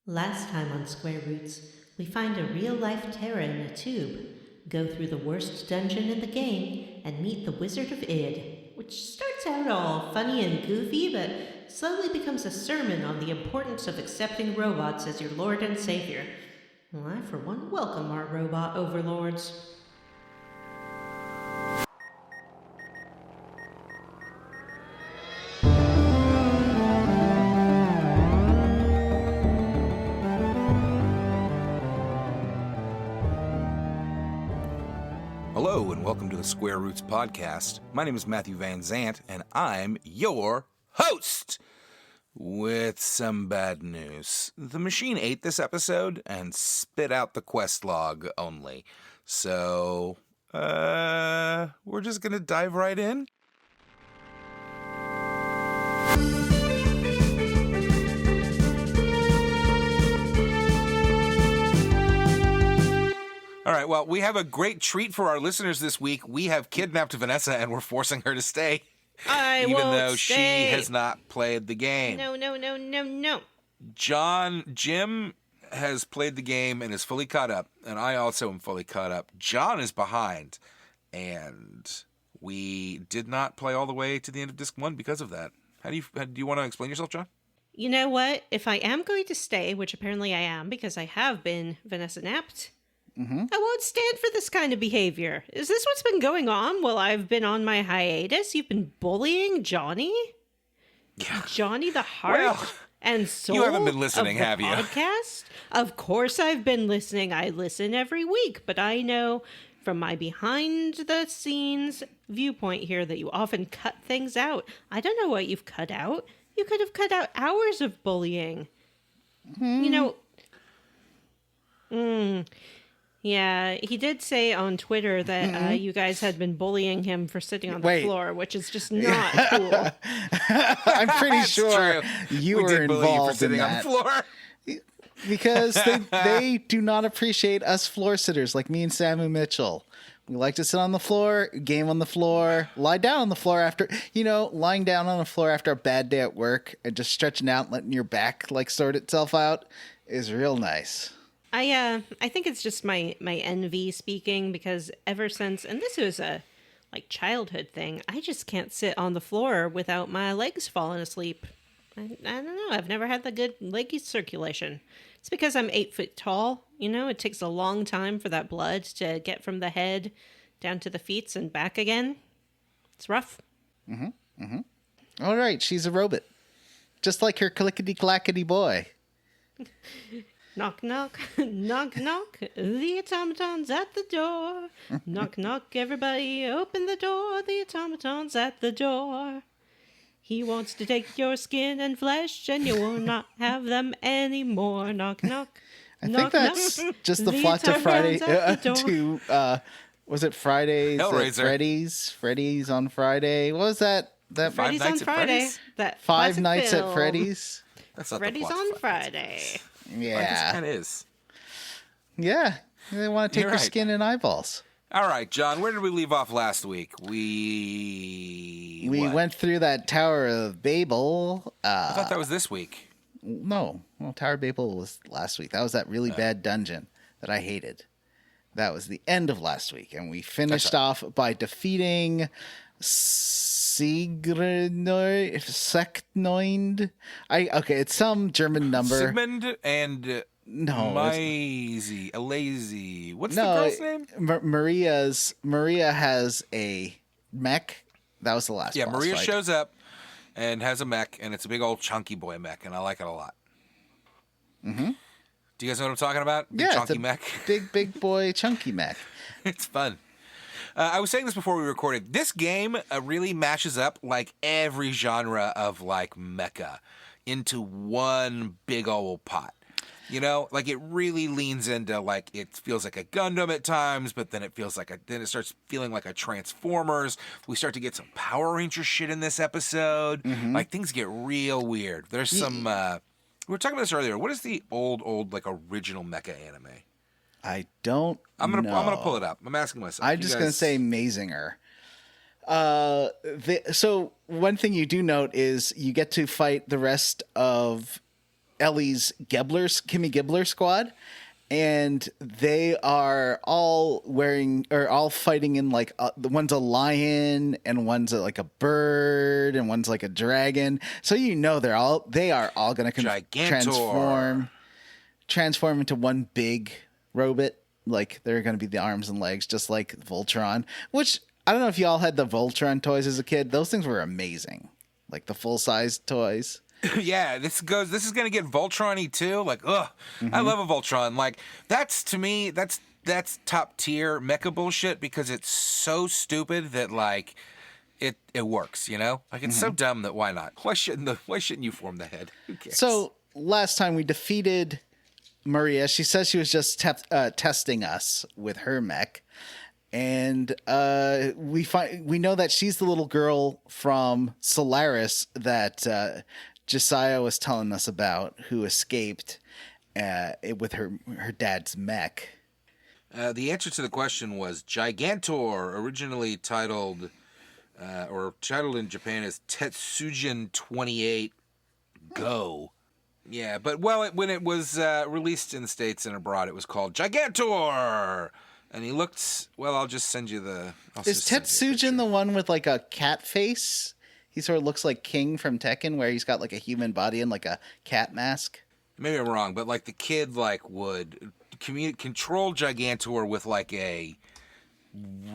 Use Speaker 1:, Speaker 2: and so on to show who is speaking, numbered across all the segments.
Speaker 1: Last time on Square Roots, we find a real-life Terra in a tube, go through the worst dungeon in the game, and meet the Wizard of Id, which starts out all funny and goofy, but slowly becomes a sermon on the importance of accepting robots as your lord and savior. Well, I, for one, welcome our robot overlords.
Speaker 2: Hello and welcome to the Square Roots podcast. My name is Matthew Van Zant and I'm your host. With some bad news. The machine ate this episode and spit out the quest log only. So, we're just gonna dive right in. All right, well, we have a great treat for our listeners this week. We have kidnapped Vanessa, and we're forcing her to stay.
Speaker 1: Even
Speaker 2: though
Speaker 1: stay.
Speaker 2: she has not played the game.
Speaker 1: No.
Speaker 2: Jim has played the game and is fully caught up, and I also am fully caught up. John is behind, and we did not play all the way to the end of Disc 1 because of that. Do you want to explain yourself, John?
Speaker 1: You know what? If I am going to stay, which apparently I am because I have been Vanessa napped, I won't stand for this kind of behavior. Is this what's been going on while I've been on my hiatus? You've been bullying Johnny?
Speaker 2: Yeah.
Speaker 1: Johnny the heart and soul
Speaker 2: you haven't been listening,
Speaker 1: of the
Speaker 2: have you?
Speaker 1: podcast? Of course I've been listening. I listen every week, but I know from my behind-the-scenes viewpoint here that you often cut things out. I don't know what you've cut out. You could have cut out hours of bullying. Yeah, he did say on Twitter that you guys had been bullying him for sitting on the floor, which is just not cool.
Speaker 3: I'm pretty sure you were involved in that.
Speaker 2: On the floor.
Speaker 3: Because they do not appreciate us floor sitters like me and Samu Mitchell. We like to sit on the floor, game on the floor, lie down on the floor after, lying down on the floor after a bad day at work and just stretching out, letting your back sort itself out is real nice.
Speaker 1: I think it's just my envy speaking, because ever since, and this was a childhood thing, I just can't sit on the floor without my legs falling asleep. I don't know. I've never had the good leg circulation. It's because I'm 8 foot tall. It takes a long time for that blood to get from the head down to the feet and back again. It's rough.
Speaker 3: All right, she's a robot. Just like her clickety-clackety boy.
Speaker 1: Knock, knock, knock, knock, the automaton's at the door. Knock, knock, everybody, open the door, the automaton's at the door. He wants to take your skin and flesh, and you will not have them anymore. Knock, knock,
Speaker 3: I
Speaker 1: knock,
Speaker 3: think that's
Speaker 1: knock,
Speaker 3: just the plot to Friday, was it Fridays
Speaker 2: Hellraiser.
Speaker 3: at Freddy's on Friday? What was that?
Speaker 1: Freddy's on Friday. That
Speaker 3: Five
Speaker 1: classic
Speaker 3: Nights
Speaker 1: film.
Speaker 3: at Freddy's?
Speaker 2: That's not
Speaker 1: Freddy's
Speaker 2: the plot
Speaker 1: on
Speaker 2: of
Speaker 1: Friday.
Speaker 3: Yeah.
Speaker 2: I guess it kind of is.
Speaker 3: Yeah. They want to take
Speaker 2: You're
Speaker 3: her
Speaker 2: right.
Speaker 3: skin and eyeballs.
Speaker 2: All right, John, where did we leave off last week? We
Speaker 3: went through that Tower of Babel.
Speaker 2: I thought that was this week.
Speaker 3: No. Well, Tower of Babel was last week. That was that really bad dungeon that I hated. That was the end of last week. And we finished off by defeating Seknoid. It's some German number.
Speaker 2: Sigmund and Lazy. What's the girl's name?
Speaker 3: Maria has a mech. That was the last.
Speaker 2: Yeah,
Speaker 3: boss
Speaker 2: Maria
Speaker 3: fight.
Speaker 2: shows up and has a mech, and it's a big old chunky boy mech, and I like it a lot. Mm-hmm. Do you guys know what I'm talking about? Big chunky mech.
Speaker 3: Big boy chunky mech.
Speaker 2: It's fun. I was saying this before we recorded. This game really mashes up every genre of
Speaker 3: Mm-hmm.
Speaker 2: mecha into one big old pot. It really leans into it feels like a Gundam at times, but then it feels then it starts feeling like a Transformers. We start to get some Power Ranger shit in this episode.
Speaker 3: Mm-hmm.
Speaker 2: Things get real weird. There's some. We were talking about this earlier. What is the old original mecha anime?
Speaker 3: I don't.
Speaker 2: I'm gonna pull it up. I'm asking myself.
Speaker 3: I'm just gonna say Mazinger. So one thing you do note is you get to fight the rest of Ellie's Kimmy Gibbler squad. And they are all all fighting in like one's a lion and one's like a bird and one's like a dragon. So they are all going to transform into one big robot. Like they're going to be the arms and legs, just like Voltron. Which I don't know if y'all had the Voltron toys as a kid. Those things were amazing, like the full size toys.
Speaker 2: Yeah, this is gonna get Voltron-y too. Like, ugh, I love a Voltron. Like, that's to me, that's top tier mecha bullshit because it's so stupid that like it works. You know, like it's so dumb that why not? Why shouldn't you form the head? Who cares?
Speaker 3: So last time we defeated Maria, she says she was just testing us with her mech. And we know that she's the little girl from Solaris that Josiah was telling us about, who escaped with her dad's mech.
Speaker 2: The answer to the question was Gigantor, originally titled in Japan as Tetsujin 28 Go. Yeah, but when it was released in the States and abroad, it was called Gigantor. And he looked, well, I'll just send you the...
Speaker 3: Is Tetsujin the one with like a cat face? He sort of looks like King from Tekken, where he's got like a human body and like a cat mask.
Speaker 2: Maybe I'm wrong, but like the kid like would control Gigantor with like a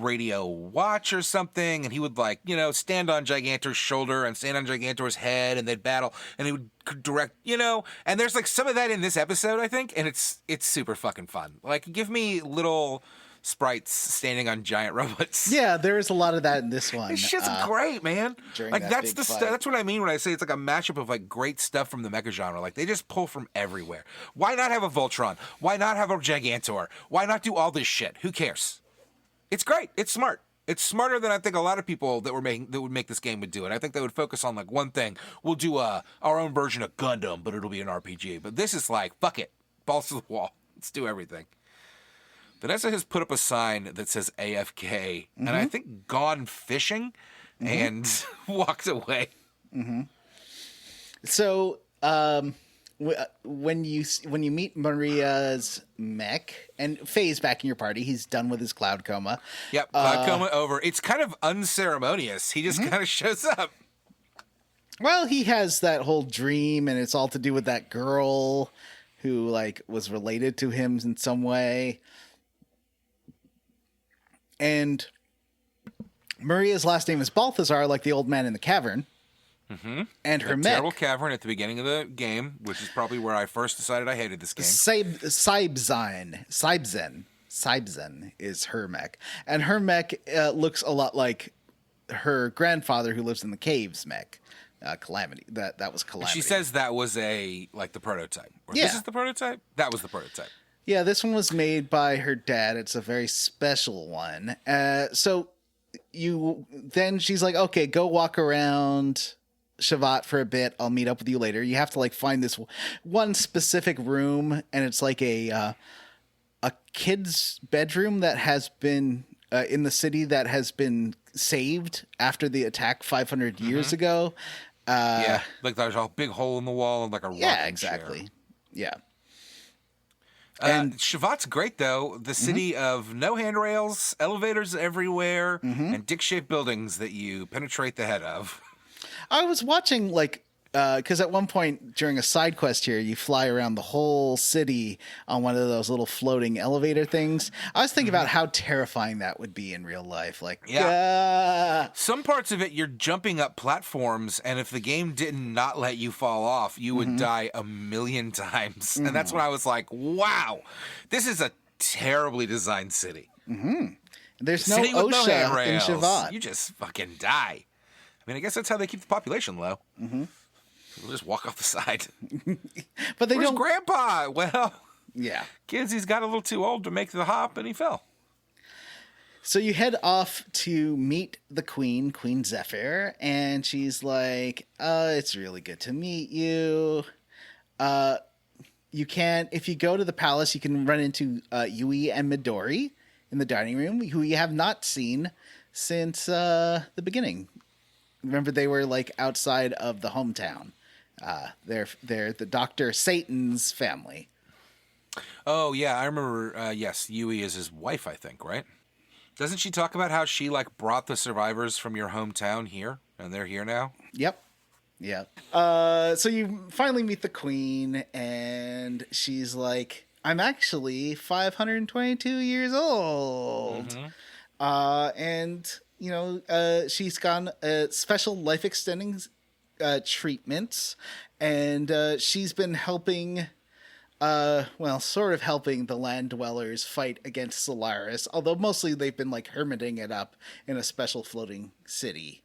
Speaker 2: radio watch or something, and he would like, stand on Gigantor's shoulder and stand on Gigantor's head, and they'd battle, and he would direct, and there's like some of that in this episode, I think, and it's super fucking fun. Like, give me little sprites standing on giant robots.
Speaker 3: Yeah, there is a lot of that in this one.
Speaker 2: This shit's great, man.
Speaker 3: Like
Speaker 2: that's the stuff. That's what I mean when I say it's like a mashup of like great stuff from the mecha genre. Like they just pull from everywhere. Why not have a Voltron? Why not have a Gigantor? Why not do all this shit? Who cares? It's great. It's smart. It's smarter than I think a lot of people that would make this game would do it. I think they would focus on like one thing. We'll do our own version of Gundam, but it'll be an RPG. But this is like, fuck it, balls to the wall. Let's do everything. Vanessa has put up a sign that says AFK, and I think gone fishing, and walked away.
Speaker 3: So, when you meet Maria's mech, and Faye's back in your party, he's done with his cloud coma.
Speaker 2: Yep, cloud coma over. It's kind of unceremonious. He just kind of shows up.
Speaker 3: Well, he has that whole dream, and it's all to do with that girl who like was related to him in some way. And Maria's last name is Balthazar, like the old man in the cavern. And her mech,
Speaker 2: terrible cavern at the beginning of the game, which is probably where I first decided I hated this game.
Speaker 3: Cybzen is her mech, and her mech looks a lot like her grandfather, who lives in the caves, mech. Calamity. That was Calamity.
Speaker 2: She says that was the prototype.
Speaker 3: Yeah.
Speaker 2: This is the prototype? That was the prototype.
Speaker 3: Yeah, this one was made by her dad. It's a very special one. So she's like, okay, go walk around Shavat for a bit. I'll meet up with you later. You have to like find this one specific room, and it's like a kid's bedroom that has been in the city that has been saved after the attack 500 years ago.
Speaker 2: Yeah, like there's a big hole in the wall and like a rocking chair.
Speaker 3: Yeah.
Speaker 2: And Shavat's great, though. The city of no handrails, elevators everywhere, and dick-shaped buildings that you penetrate the head of.
Speaker 3: I was watching, like, because at one point during a side quest here, you fly around the whole city on one of those little floating elevator things. I was thinking about how terrifying that would be in real life. Like,
Speaker 2: some parts of it, you're jumping up platforms, and if the game did not let you fall off, you would die a million times. And that's when I was like, wow, this is a terribly designed city.
Speaker 3: There's no OSHA in Shavat.
Speaker 2: You just fucking die. I mean, I guess that's how they keep the population low. People just walk off the side.
Speaker 3: But
Speaker 2: Where's Grandpa? Well,
Speaker 3: yeah.
Speaker 2: Kids, he's got a little too old to make the hop, and he fell.
Speaker 3: So you head off to meet the Queen Zephyr, and she's like, it's really good to meet you. If you go to the palace, you can run into Yui and Midori in the dining room, who you have not seen since the beginning. Remember, they were like outside of the hometown They're the Dr. Satan's family.
Speaker 2: Oh, yeah, I remember, yes, Yui is his wife, I think, right? Doesn't she talk about how she, brought the survivors from your hometown here, and they're here now?
Speaker 3: Yep. Yeah. So you finally meet the queen, and she's like, I'm actually 522 years old. And, she's gotten special life-extending treatments, and she's been helping... sort of helping the land dwellers fight against Solaris, although mostly they've been hermiting it up in a special floating city.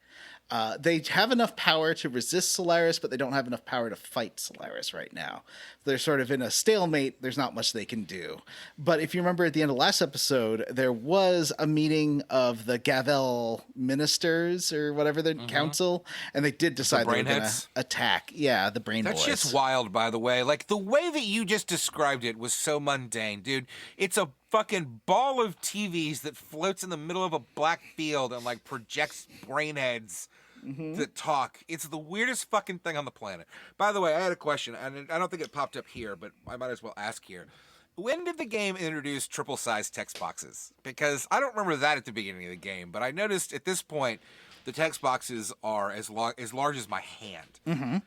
Speaker 3: They have enough power to resist Solaris, but they don't have enough power to fight Solaris right now. They're sort of in a stalemate. There's not much they can do. But if you remember at the end of last episode, there was a meeting of the Gavel Ministers or whatever the council, and they did decide they were going to attack. Yeah, the brain boys.
Speaker 2: That's just wild, by the way. The way that you just described it was so mundane, dude. It's a fucking ball of TVs that floats in the middle of a black field and projects brain heads that talk. It's the weirdest fucking thing on the planet. By the way, I had a question, and I don't think it popped up here, but I might as well ask here. When did the game introduce triple-size text boxes? Because I don't remember that at the beginning of the game, but I noticed at this point the text boxes are as large as my hand.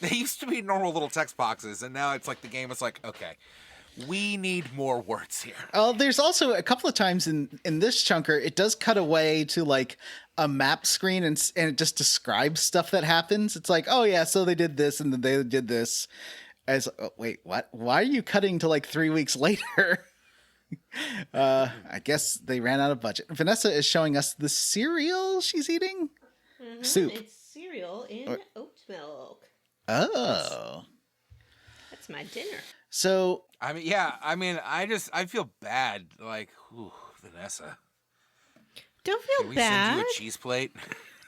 Speaker 2: They used to be normal little text boxes, and now it's the game is okay, we need more words here.
Speaker 3: There's also a couple of times in this chunker, it does cut away to a map screen and it just describes stuff that happens. It's oh yeah, so they did this and then they did this. Wait, what? Why are you cutting to 3 weeks later? I guess they ran out of budget. Vanessa is showing us the cereal she's eating. Soup.
Speaker 1: It's cereal in oat milk.
Speaker 3: Oh.
Speaker 1: That's my dinner.
Speaker 3: So
Speaker 2: I feel bad. Vanessa.
Speaker 1: Don't feel bad.
Speaker 2: Send you a cheese plate?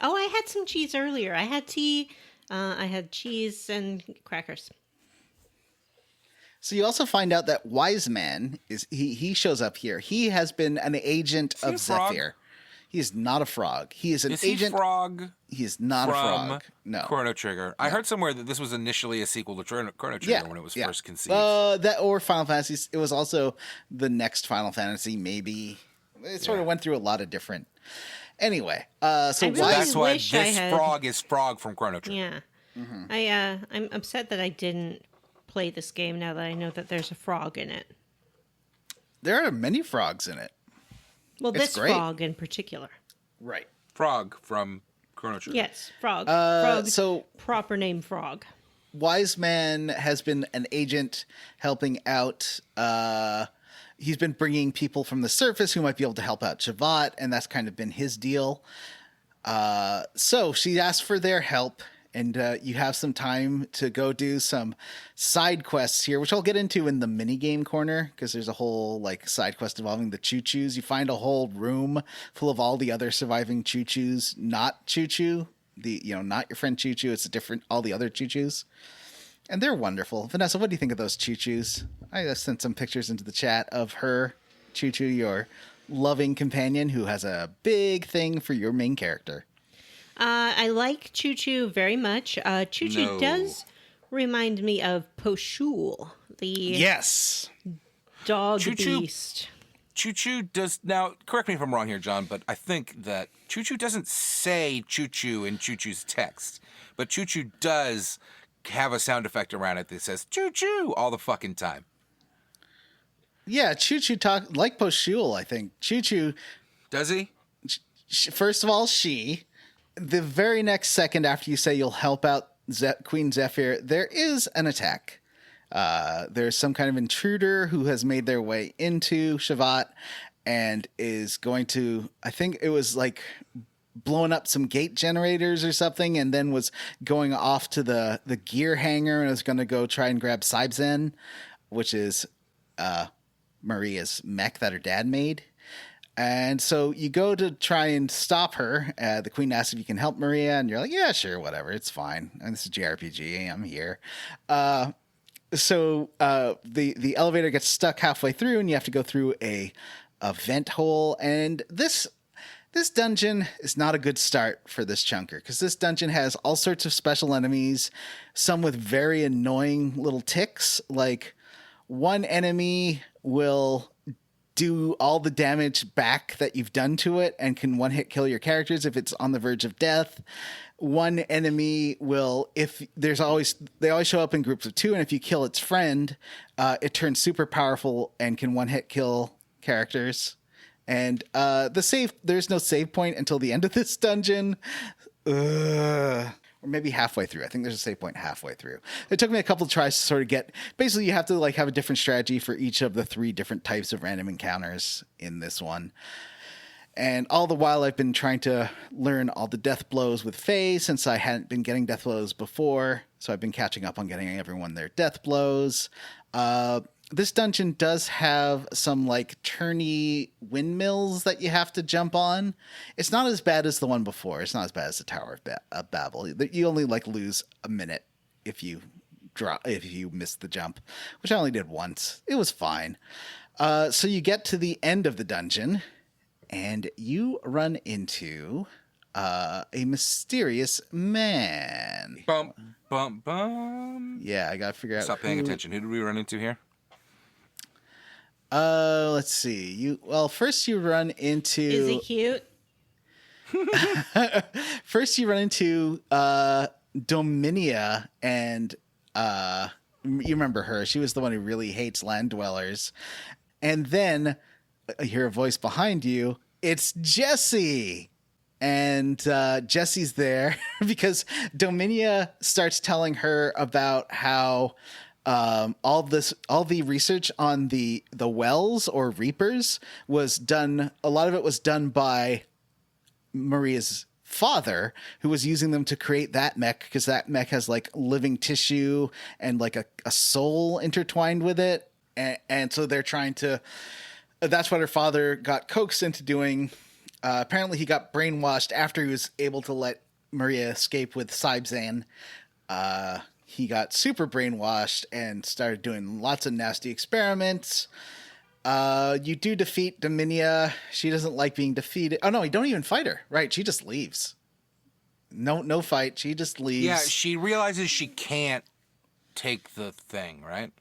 Speaker 1: Oh, I had some cheese earlier. I had tea. I had cheese and crackers.
Speaker 3: So you also find out that Wise Man he shows up here. He has been an agent of Zephyr. He is not a frog. He is an agent.
Speaker 2: Is he frog?
Speaker 3: He is not a frog. No.
Speaker 2: Chrono Trigger. I heard somewhere that this was initially a sequel to Chrono Trigger when it was first conceived.
Speaker 3: That or Final Fantasy. It was also the next Final Fantasy, maybe. It sort of went through a lot of different. Anyway, so
Speaker 2: that's why this frog is Frog from Chrono Trigger.
Speaker 1: Yeah. I'm upset that I didn't play this game now that I know that there's a frog in it.
Speaker 3: There are many frogs in it.
Speaker 1: Well, this frog in particular.
Speaker 3: Right.
Speaker 2: Frog from Chrono Trigger.
Speaker 1: Yes, Frog. Frog.
Speaker 3: So
Speaker 1: proper name Frog.
Speaker 3: Wise Man has been an agent helping out. He's been bringing people from the surface who might be able to help out Shavat, and that's kind of been his deal. So she asked for their help, and you have some time to go do some side quests here, which I'll get into in the minigame corner, because there's a whole side quest involving the Choo-Choos. You find a whole room full of all the other surviving Choo-Choos, not Choo-Choo, not your friend Choo-Choo. It's all the other Choo-Choos. And they're wonderful. Vanessa, what do you think of those Choo-Choos? I sent some pictures into the chat of her, Choo-Choo, your loving companion who has a big thing for your main character.
Speaker 1: I like Choo-Choo very much. Choo-Choo does remind me of Poshul, the dog beast.
Speaker 2: Choo-Choo does... Now, correct me if I'm wrong here, John, but I think that Choo-Choo doesn't say Choo-Choo in Choo-Choo's text, but Choo-Choo does have a sound effect around it that says Choo-Choo all the fucking time.
Speaker 3: Yeah, Choo-Choo talk like Poshul, I think. Choo-Choo...
Speaker 2: Does he?
Speaker 3: First of all, the very next second after you say you'll help out Queen Zephyr, there is an attack. There's some kind of intruder who has made their way into Shavat and is going to, I think it was blowing up some gate generators or something, and then was going off to the gear hangar and is going to go try and grab Cybzen, which is Maria's mech that her dad made. And so you go to try and stop her. The queen asks if you can help Maria, and you're like, yeah, sure, whatever, it's fine. And this is JRPG, I'm here. So the elevator gets stuck halfway through, and you have to go through a vent hole. And this This dungeon is not a good start for this chunker because this dungeon has all sorts of special enemies, some with very annoying little ticks. Like one enemy will do all the damage back that you've done to it and can one hit kill your characters if it's on the verge of death. One enemy will, they always show up in groups of two, and if you kill its friend, it turns super powerful and can one hit kill characters. And there's no save point until the end of this dungeon. Or maybe halfway through. I think there's a save point halfway through. It took me a couple of tries to sort of get... Basically, you have to like have a different strategy for each of the 3 different types of random encounters in this one. And all the while, I've been trying to learn all the death blows with Faye since I hadn't been getting death blows before. So I've been catching up on getting everyone their death blows. This dungeon does have some like turny windmills that you have to jump on. It's not as bad as the one before. It's not as bad as the Tower of Babel. You only like lose a minute if you miss the jump, which I only did once. It was fine. So you get to the end of the dungeon and you run into a mysterious man.
Speaker 2: Bum, bum, bum.
Speaker 3: Yeah, I got to figure out.
Speaker 2: Stop paying attention. Who did we run into here?
Speaker 3: Let's see. First you run into...
Speaker 1: Is he cute?
Speaker 3: First you run into Dominia, and you remember her. She was the one who really hates land dwellers. And then I hear a voice behind you. It's Jessie. And Jessie's there because Dominia starts telling her about how all the research on the wells or reapers was done. A lot of it was done by Maria's father, who was using them to create that mech, because that mech has like living tissue and like a soul intertwined with it. And so they're trying to, that's what her father got coaxed into doing. Apparently he got brainwashed after he was able to let Maria escape with Cybzan. He got super brainwashed and started doing lots of nasty experiments. You do defeat Dominia. She doesn't like being defeated. Oh no, you don't even fight her. Right. She just leaves. No fight. She just leaves.
Speaker 2: Yeah. She realizes she can't take the thing, right?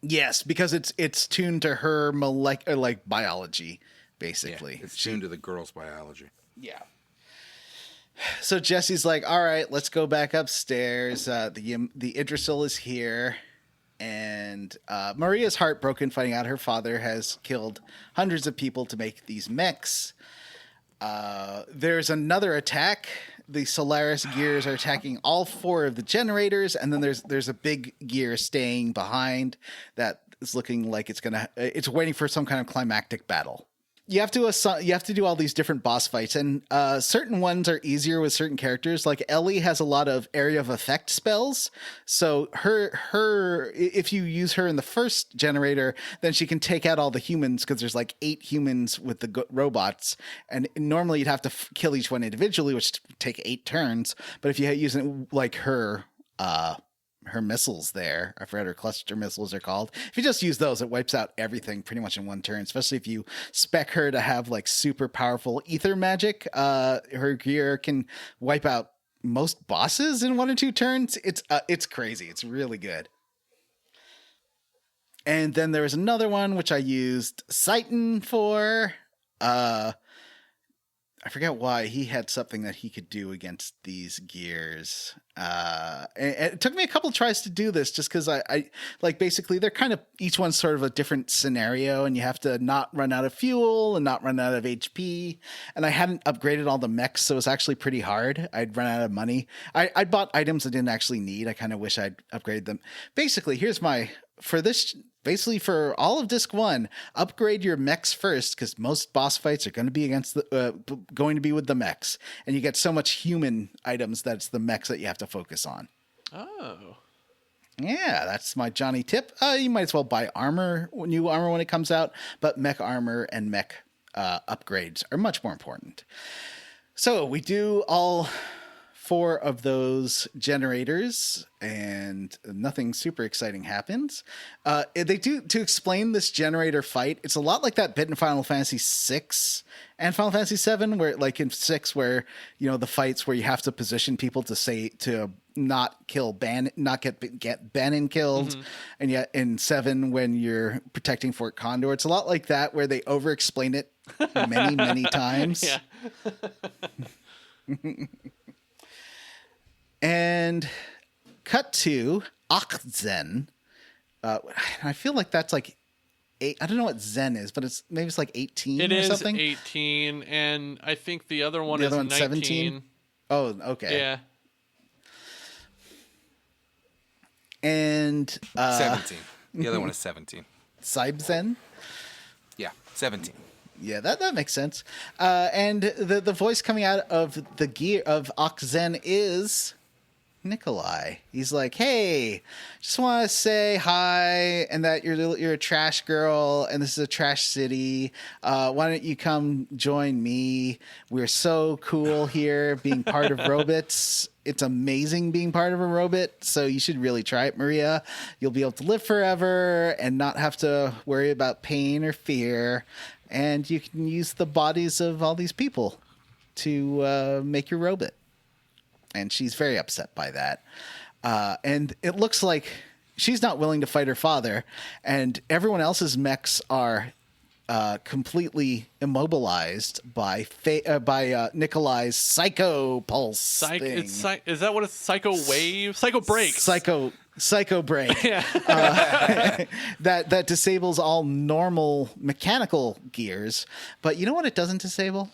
Speaker 3: Yes, because it's tuned to her molecular biology, basically.
Speaker 2: Yeah, it's tuned to the girl's biology.
Speaker 3: Yeah. So Jesse's like, all right, let's go back upstairs. The Idrisil is here. And Maria's heartbroken, finding out her father has killed hundreds of people to make these mechs. There's another attack. The Solaris gears are attacking all 4 of the generators, and then there's a big gear staying behind that is looking like it's waiting for some kind of climactic battle. You have to do all these different boss fights, and certain ones are easier with certain characters. Like Ellie has a lot of area of effect spells, so her if you use her in the first generator, then she can take out all the humans, because there's like 8 humans with the robots, and normally you'd have to kill each one individually, which take 8 turns. But if you use it like her missiles there, I forgot her cluster missiles are called. If you just use those, it wipes out everything pretty much in one turn, especially if you spec her to have like super powerful ether magic. Her gear can wipe out most bosses in 1 or 2 turns. It's crazy. It's really good. And then there was another one which I used Seitan for. I forget why. He had something that he could do against these gears. And it took me a couple tries to do this, just because I like, basically they're kind of, each one's sort of a different scenario, and you have to not run out of fuel and not run out of HP. And I hadn't upgraded all the mechs, so it was actually pretty hard. I'd run out of money. I bought items I didn't actually need. I kind of wish I'd upgraded them. Basically, for all of Disc 1, upgrade your mechs first, because most boss fights are going to be with the mechs, and you get so much human items that it's the mechs that you have to focus on.
Speaker 4: Oh.
Speaker 3: Yeah, that's my Johnny tip. You might as well buy new armor when it comes out, but mech armor and mech upgrades are much more important. So we do all 4 of those generators, and nothing super exciting happens. They do, to explain this generator fight, it's a lot like that bit in Final Fantasy VI and Final Fantasy VII, where like in 6, where the fights where you have to position people to not kill get Bannon killed, and yet in 7 when you're protecting Fort Condor, it's a lot like that where they over explain it many times.
Speaker 4: Yeah.
Speaker 3: And cut to Oxzen. I feel like that's like 8. I don't know what Zen is, but maybe it's like 18
Speaker 4: It
Speaker 3: or something.
Speaker 4: It is 18, and I think the other one
Speaker 3: The
Speaker 4: is
Speaker 3: other one's
Speaker 4: 19.
Speaker 3: 17? Oh, okay.
Speaker 4: Yeah.
Speaker 3: And
Speaker 2: 17. The other one is 17.
Speaker 3: Cybzen?
Speaker 2: Yeah, 17.
Speaker 3: Yeah, that makes sense. And the voice coming out of the gear of Oxzen is Nikolai. He's like, "Hey, just want to say hi, and that you're a trash girl, and this is a trash city. Why don't you come join me? We're so cool here, being part of Robots. It's amazing being part of a robot, so you should really try it, Maria. You'll be able to live forever and not have to worry about pain or fear, and you can use the bodies of all these people to make your robot." And she's very upset by that. And it looks like she's not willing to fight her father, and everyone else's mechs are completely immobilized by Nikolai's psycho pulse thing.
Speaker 4: Is that what it's? Psycho wave? Psycho break.
Speaker 3: Psycho break.
Speaker 4: Yeah.
Speaker 3: That disables all normal mechanical gears. But you know what it doesn't disable?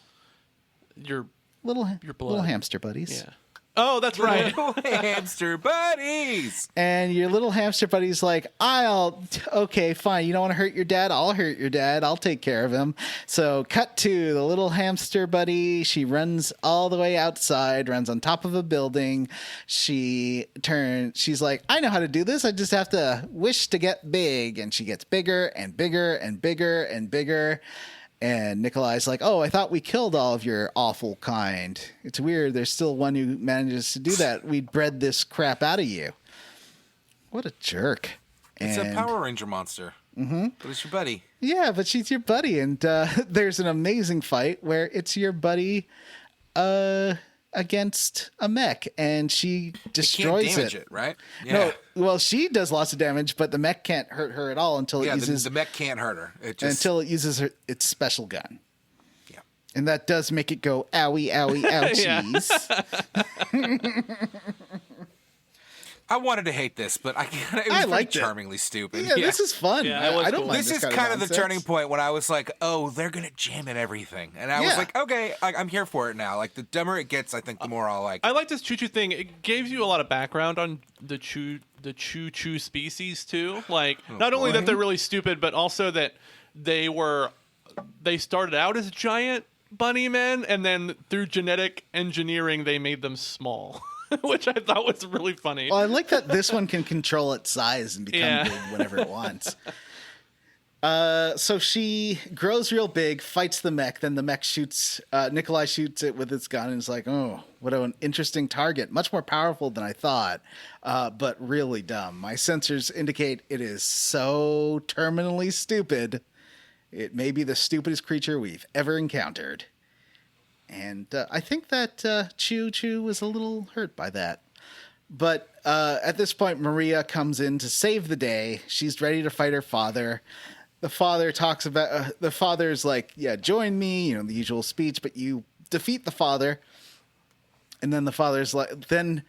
Speaker 4: Your
Speaker 3: Little
Speaker 4: blood.
Speaker 3: hamster buddies.
Speaker 4: Yeah. Oh, that's right.
Speaker 2: Little hamster buddies.
Speaker 3: And your little hamster buddy's like, okay, fine. You don't want to hurt your dad? I'll hurt your dad. I'll take care of him. So cut to the little hamster buddy. She runs all the way outside, runs on top of a building. She's like, I know how to do this. I just have to wish to get big. And she gets bigger and bigger and bigger and bigger. And Nikolai's like, oh, I thought we killed all of your awful kind. It's weird. There's still one who manages to do that. We bred this crap out of you. What a jerk.
Speaker 2: It's a Power Ranger monster. Mm-hmm. But it's your buddy.
Speaker 3: Yeah, but she's your buddy. And there's an amazing fight where it's your buddy against a mech, and she destroys
Speaker 2: it. Can't damage it, right? Yeah.
Speaker 3: No, well, she does lots of damage, but the mech can't hurt her at all until it uses...
Speaker 2: the mech can't hurt her.
Speaker 3: Until it uses its special gun.
Speaker 2: Yeah.
Speaker 3: And that does make it go, owie, owie, ouchies.
Speaker 2: I wanted to hate this, but it was pretty charmingly stupid.
Speaker 3: Yeah, this is fun.
Speaker 4: Yeah,
Speaker 3: I don't mind
Speaker 2: this is kind of the turning point when I was like, oh, they're going to jam at everything. And I was like, okay, I'm here for it now. Like, the dumber it gets, I think the more I'll like.
Speaker 4: I like this choo-choo thing. It gives you a lot of background on the choo-choo species, too. Like, not only that they're really stupid, but also that they started out as giant bunny men, and then through genetic engineering, they made them small. Which I thought was really funny.
Speaker 3: Well, I like that this one can control its size and become big whenever it wants. So she grows real big, fights the mech, then the mech shoots, Nikolai shoots it with its gun and is like, oh, what an interesting target. Much more powerful than I thought, but really dumb. My sensors indicate it is so terminally stupid. It may be the stupidest creature we've ever encountered. And I think that Chu-Chu was a little hurt by that. But at this point, Maria comes in to save the day. She's ready to fight her father. The father talks about... the father's like, yeah, join me, the usual speech, but you defeat the father. And then the father's like... Then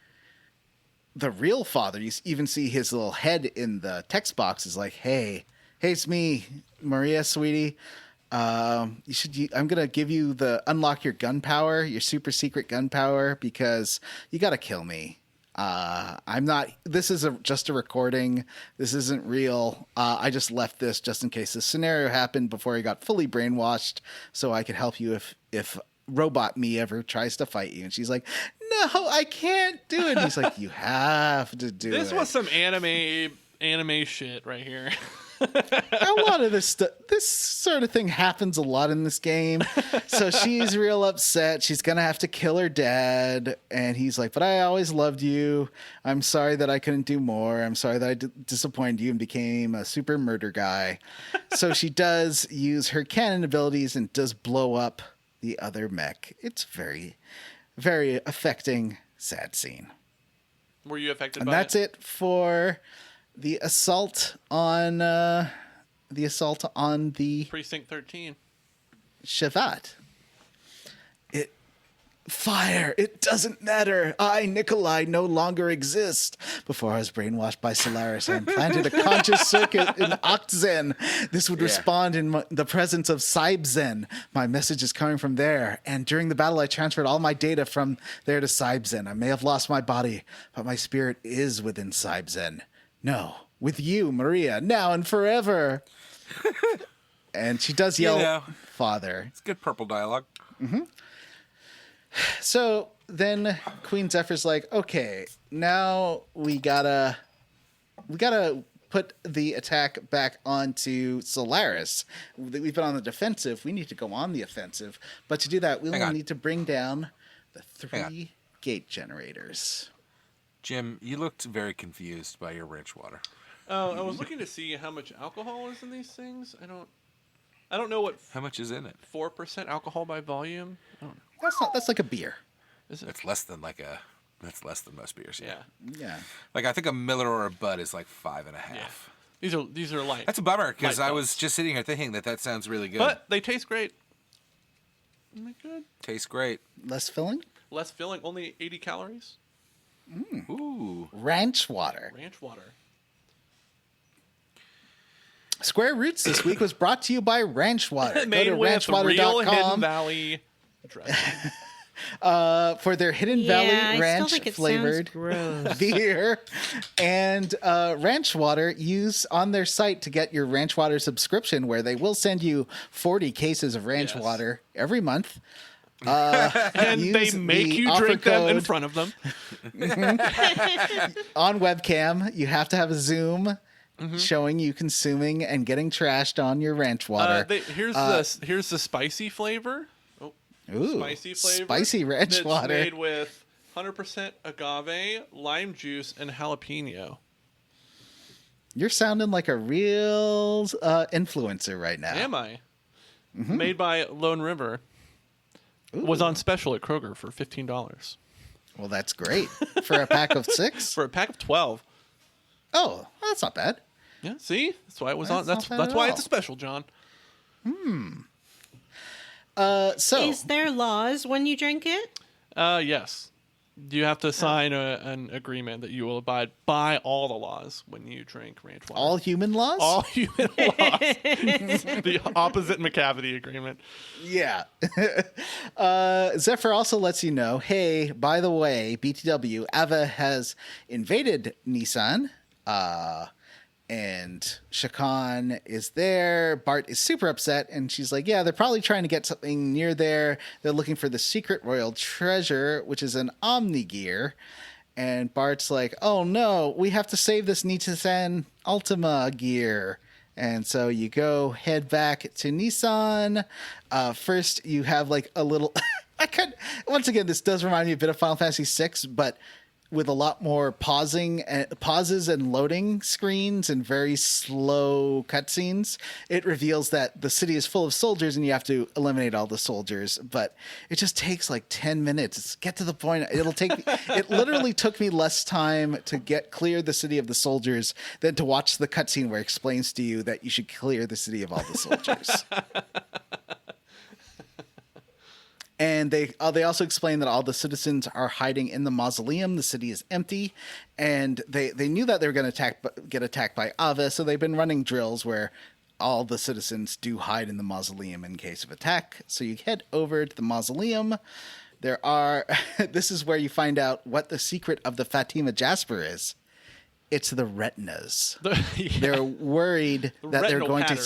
Speaker 3: the real father, you even see his little head in the text box, is like, hey, it's me, Maria, sweetie. I'm gonna give you unlock your gun power, your super secret gun power, because you gotta kill me. This is just a recording. This isn't real. I just left this just in case this scenario happened before I got fully brainwashed, so I could help you if robot me ever tries to fight you. And she's like, no, I can't do it. And he's like, you have to do it.
Speaker 4: This was some anime shit right here.
Speaker 3: A lot of this sort of thing happens a lot in this game. So she's real upset. She's going to have to kill her dad. And he's like, but I always loved you. I'm sorry that I couldn't do more. I'm sorry that I disappointed you and became a super murder guy. So she does use her cannon abilities and does blow up the other mech. It's very, very affecting, sad scene.
Speaker 4: Were you affected
Speaker 3: And
Speaker 4: by
Speaker 3: that's it for the assault on the
Speaker 4: Precinct 13.
Speaker 3: Shavat. Fire! It doesn't matter. I, Nikolai, no longer exist. Before I was brainwashed by Solaris, I implanted a conscious circuit in Octzen. This would respond in the presence of Cybzen. My message is coming from there. And during the battle, I transferred all my data from there to Cybzen. I may have lost my body, but my spirit is within Cybzen. No, with you, Maria, now and forever. And she does yell, Father.
Speaker 2: It's good purple dialogue.
Speaker 3: Mm-hmm. So then Queen Zephyr's like, okay, now we gotta put the attack back onto Solaris. We've been on the defensive. We need to go on the offensive. But to do that, we will need to bring down the 3 gate generators.
Speaker 2: Jim, you looked very confused by your ranch water.
Speaker 4: Oh, I was looking to see how much alcohol is in these things. I don't know what.
Speaker 2: How much is in it?
Speaker 4: 4% alcohol by volume. I don't know.
Speaker 3: That's like a beer.
Speaker 4: Is it?
Speaker 2: It's less than that's less than most beers.
Speaker 3: Yeah.
Speaker 2: Like I think a Miller or a Bud is like 5.5.
Speaker 4: Yeah. These are light.
Speaker 2: That's a bummer because I
Speaker 4: Light
Speaker 2: was just sitting here thinking that sounds really good.
Speaker 4: But they taste great. Isn't that good?
Speaker 2: Tastes great.
Speaker 3: Less filling?
Speaker 4: Less filling, only 80 calories.
Speaker 2: Ooh.
Speaker 3: Ranch water.
Speaker 4: Ranch water.
Speaker 3: Square Roots this week was brought to you by Ranch Water.
Speaker 4: Made
Speaker 3: Go to
Speaker 4: with real Hidden
Speaker 3: ranchwater.com
Speaker 4: Valley dressing.
Speaker 3: for their Hidden Valley
Speaker 1: I still
Speaker 3: Ranch
Speaker 1: think it
Speaker 3: flavored
Speaker 1: sounds gross.
Speaker 3: beer and Ranch Water. Use on their site to get your Ranch Water subscription, where they will send you 40 cases of Ranch Water every month.
Speaker 4: And they make you drink them in front of them.
Speaker 3: On webcam. You have to have a Zoom showing you consuming and getting trashed on your Ranch Water.
Speaker 4: Here's the spicy flavor.
Speaker 3: Ooh,
Speaker 4: Spicy flavor.
Speaker 3: Spicy Ranch
Speaker 4: that's
Speaker 3: Water.
Speaker 4: Made with 100% agave, lime juice, and jalapeno.
Speaker 3: You're sounding like a real influencer right now.
Speaker 4: Am I? Made by Lone River.
Speaker 3: Ooh.
Speaker 4: Was on special at Kroger for $15.
Speaker 3: Well, that's great. For a pack of 6?
Speaker 4: For a pack of 12.
Speaker 3: Oh, well, that's not bad.
Speaker 4: Yeah, see? That's why it was
Speaker 3: That's
Speaker 4: on.
Speaker 3: not bad
Speaker 4: That's
Speaker 3: at
Speaker 4: why
Speaker 3: all.
Speaker 4: it's a special, John.
Speaker 3: So
Speaker 1: Is there laws when you drink it?
Speaker 4: Yes. You have to sign an agreement that you will abide by all the laws when you drink ranch water.
Speaker 3: all human laws?
Speaker 4: All human laws. The opposite McCavity agreement.
Speaker 3: Yeah. Zephyr also lets you know, hey, by the way, BTW, Ava has invaded Nissan. And Shakan is there. Bart is super upset, and she's like, yeah, they're probably trying to get something near there. They're looking for the secret royal treasure, which is an Omni-Gear. And Bart's like, oh no, we have to save this Nissan Ultima gear. And so you head back to Nissan. First, you have like a little... Once again, this does remind me a bit of Final Fantasy VI, but with a lot more pauses and loading screens and very slow cutscenes. It reveals that the city is full of soldiers and you have to eliminate all the soldiers, but it just takes like 10 minutes. Get to the point. It literally took me less time to clear the city of the soldiers than to watch the cutscene where it explains to you that you should clear the city of all the soldiers. And they also explain that all the citizens are hiding in the mausoleum. The city is empty, and they knew that they were going to get attacked by Ava, so they've been running drills where all the citizens do hide in the mausoleum in case of attack. So you head over to the mausoleum. This is where you find out what the secret of the Fatima Jasper is. It's the retinas. They're worried that they're going to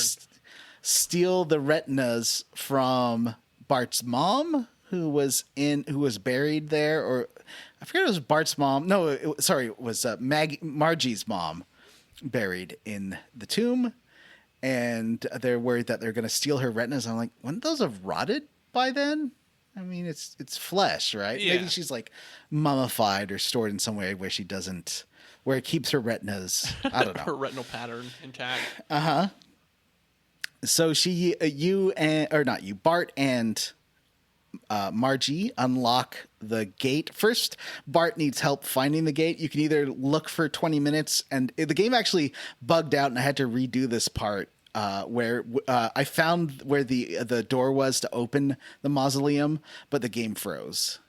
Speaker 3: steal the retinas from Bart's mom, who was buried there, or I forget if it was Bart's mom. No, it was Margie's mom, buried in the tomb. and they're worried that they're going to steal her retinas. I'm like, wouldn't those have rotted by then? I mean, it's flesh, right?
Speaker 4: Yeah.
Speaker 3: Maybe she's like mummified or stored in some way where she doesn't, where it keeps her retinas. I don't know.
Speaker 4: Her retinal pattern intact.
Speaker 3: So Bart and Margie unlock the gate. First, Bart needs help finding the gate. You can either look for 20 minutes, and the game actually bugged out, and I had to redo this part where I found where the door was to open the mausoleum, but the game froze.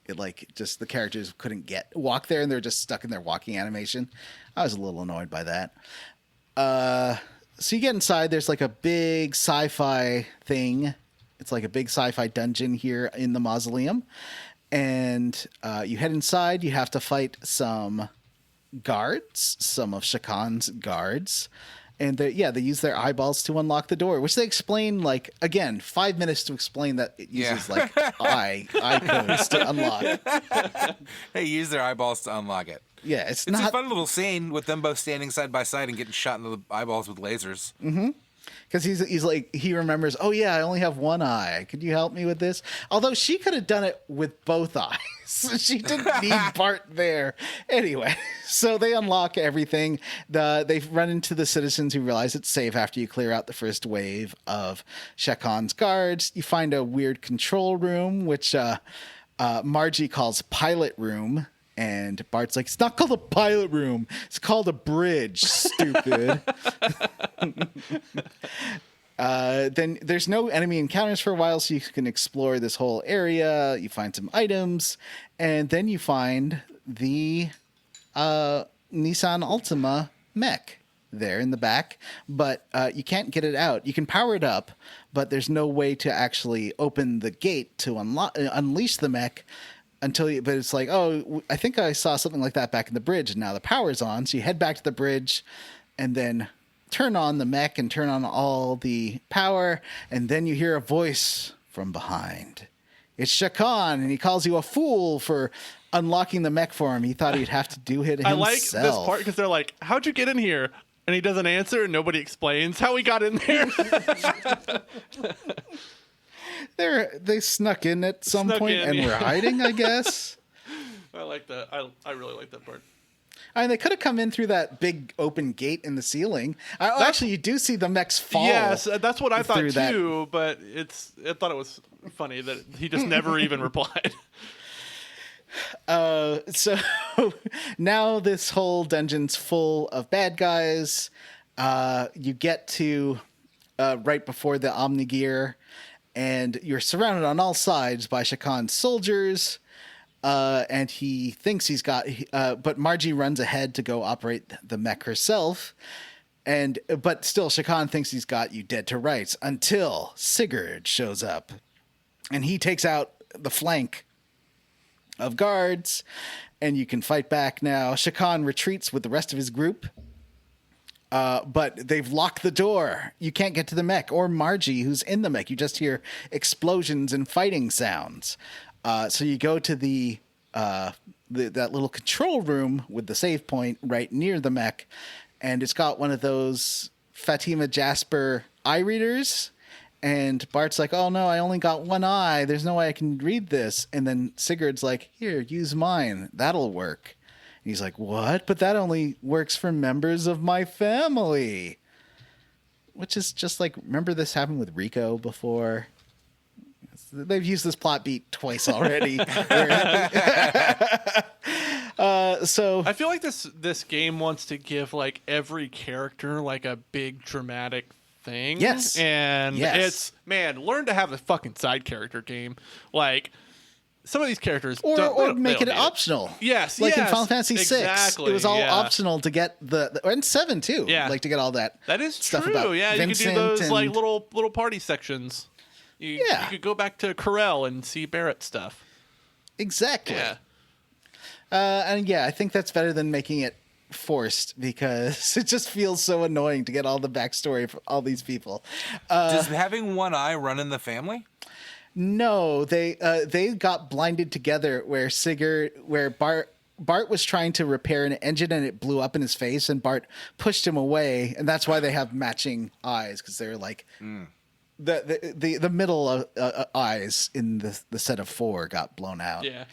Speaker 3: It the characters couldn't walk there, and they're just stuck in their walking animation. I was a little annoyed by that. So you get inside, there's like a big sci-fi thing. It's like a big sci-fi dungeon here in the mausoleum. And you head inside, you have to fight some guards, some of Shakan's guards. And they use their eyeballs to unlock the door, which they explain, 5 minutes to explain that it uses eye codes to unlock.
Speaker 2: They use their eyeballs to unlock it.
Speaker 3: Yeah,
Speaker 2: It's a fun little scene with them both standing side by side and getting shot in the eyeballs with lasers.
Speaker 3: Mm-hmm. Because he's like, he remembers, oh yeah, I only have one eye. Could you help me with this? Although she could have done it with both eyes. She didn't need Bart there. Anyway, so they unlock everything. They run into the citizens who realize it's safe after you clear out the first wave of Shakan's guards. You find a weird control room, which Margie calls pilot room. And Bart's like, it's not called a pilot room. It's called a bridge, stupid. Then there's no enemy encounters for a while, so you can explore this whole area. You find some items. And then you find the Nissan Altima mech there in the back. But you can't get it out. You can power it up, but there's no way to actually open the gate to unleash the mech. But it's like, oh, I think I saw something like that back in the bridge, and now the power's on. So you head back to the bridge and then turn on the mech and turn on all the power, and then you hear a voice from behind. It's Shakan, and he calls you a fool for unlocking the mech for him. He thought he'd have to do it himself.
Speaker 4: I like this part because they're like, how'd you get in here? And he doesn't answer, and nobody explains how he got in there.
Speaker 3: They snuck in at some point and were hiding, I guess.
Speaker 4: I like that. I really like that part.
Speaker 3: I mean, they could have come in through that big open gate in the ceiling. Actually, you do see the mechs fall.
Speaker 4: Yes, that's what I thought too.
Speaker 3: That.
Speaker 4: But I thought it was funny that he just never even replied.
Speaker 3: So now this whole dungeon's full of bad guys. You get to right before the Omnigear. And you're surrounded on all sides by Shakan's soldiers, and he thinks he's got. But Margie runs ahead to go operate the mech herself, but still Shakan thinks he's got you dead to rights until Sigurd shows up, and he takes out the flank of guards, and you can fight back now. Shakan retreats with the rest of his group. But they've locked the door. You can't get to the mech or Margie, who's in the mech. You just hear explosions and fighting sounds. So you go to that little control room with the save point right near the mech, and it's got one of those Fatima Jasper eye readers. And Bart's like, oh no, I only got one eye. There's no way I can read this. And then Sigurd's like, here, use mine. That'll work. He's like, what? But that only works for members of my family. Which is just like, remember this happened with Rico before? They've used this plot beat twice already. So
Speaker 4: I feel like this game wants to give like every character like a big dramatic thing.
Speaker 3: Yes.
Speaker 4: And
Speaker 3: yes.
Speaker 4: It's, man, learn to have a fucking side character game. Like, some of these characters
Speaker 3: or make it optional.
Speaker 4: Yes,
Speaker 3: like in Final Fantasy VI,
Speaker 4: exactly,
Speaker 3: it was all optional to get and 7 too.
Speaker 4: Yeah,
Speaker 3: like to get all that.
Speaker 4: That is
Speaker 3: stuff
Speaker 4: true.
Speaker 3: About
Speaker 4: yeah,
Speaker 3: Vincent
Speaker 4: you could do those like little party sections. You could go back to Corel and see Barrett stuff.
Speaker 3: Exactly.
Speaker 4: Yeah.
Speaker 3: And I think that's better than making it forced because it just feels so annoying to get all the backstory for all these people.
Speaker 2: Does having one eye run in the family?
Speaker 3: No, they got blinded together where Bart Bart was trying to repair an engine and it blew up in his face, and Bart pushed him away, and that's why they have matching eyes, because they're like the middle eyes in the set of 4 got blown out.
Speaker 4: Yeah.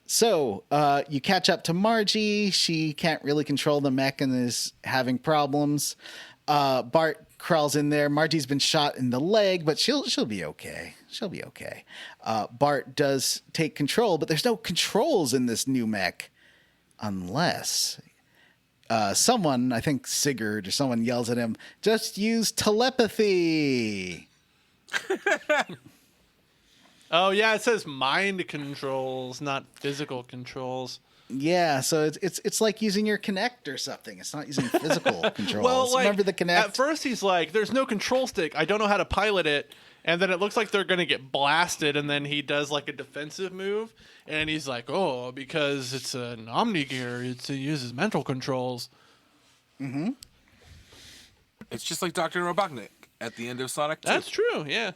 Speaker 3: So you catch up to Margie. She can't really control the mech and is having problems. Bart crawls in there. Margie's been shot in the leg, but she'll be okay. She'll be okay. Bart does take control, but there's no controls in this new mech unless someone, I think Sigurd or someone, yells at him, "Just use telepathy."
Speaker 4: Oh yeah, it says mind controls, not physical controls.
Speaker 3: Yeah, so it's like using your Kinect or something. It's not using physical controls.
Speaker 4: Well, like,
Speaker 3: remember the Kinect?
Speaker 4: at first he's like, "There's no control stick. I don't know how to pilot it." And then it looks like they're going to get blasted, and then he does like a defensive move, and he's like, "Oh, because it's an Omnigear, it uses mental controls."
Speaker 3: Mm-hmm.
Speaker 2: It's just like Dr. Robotnik at the end of Sonic 2.
Speaker 4: That's true, yeah.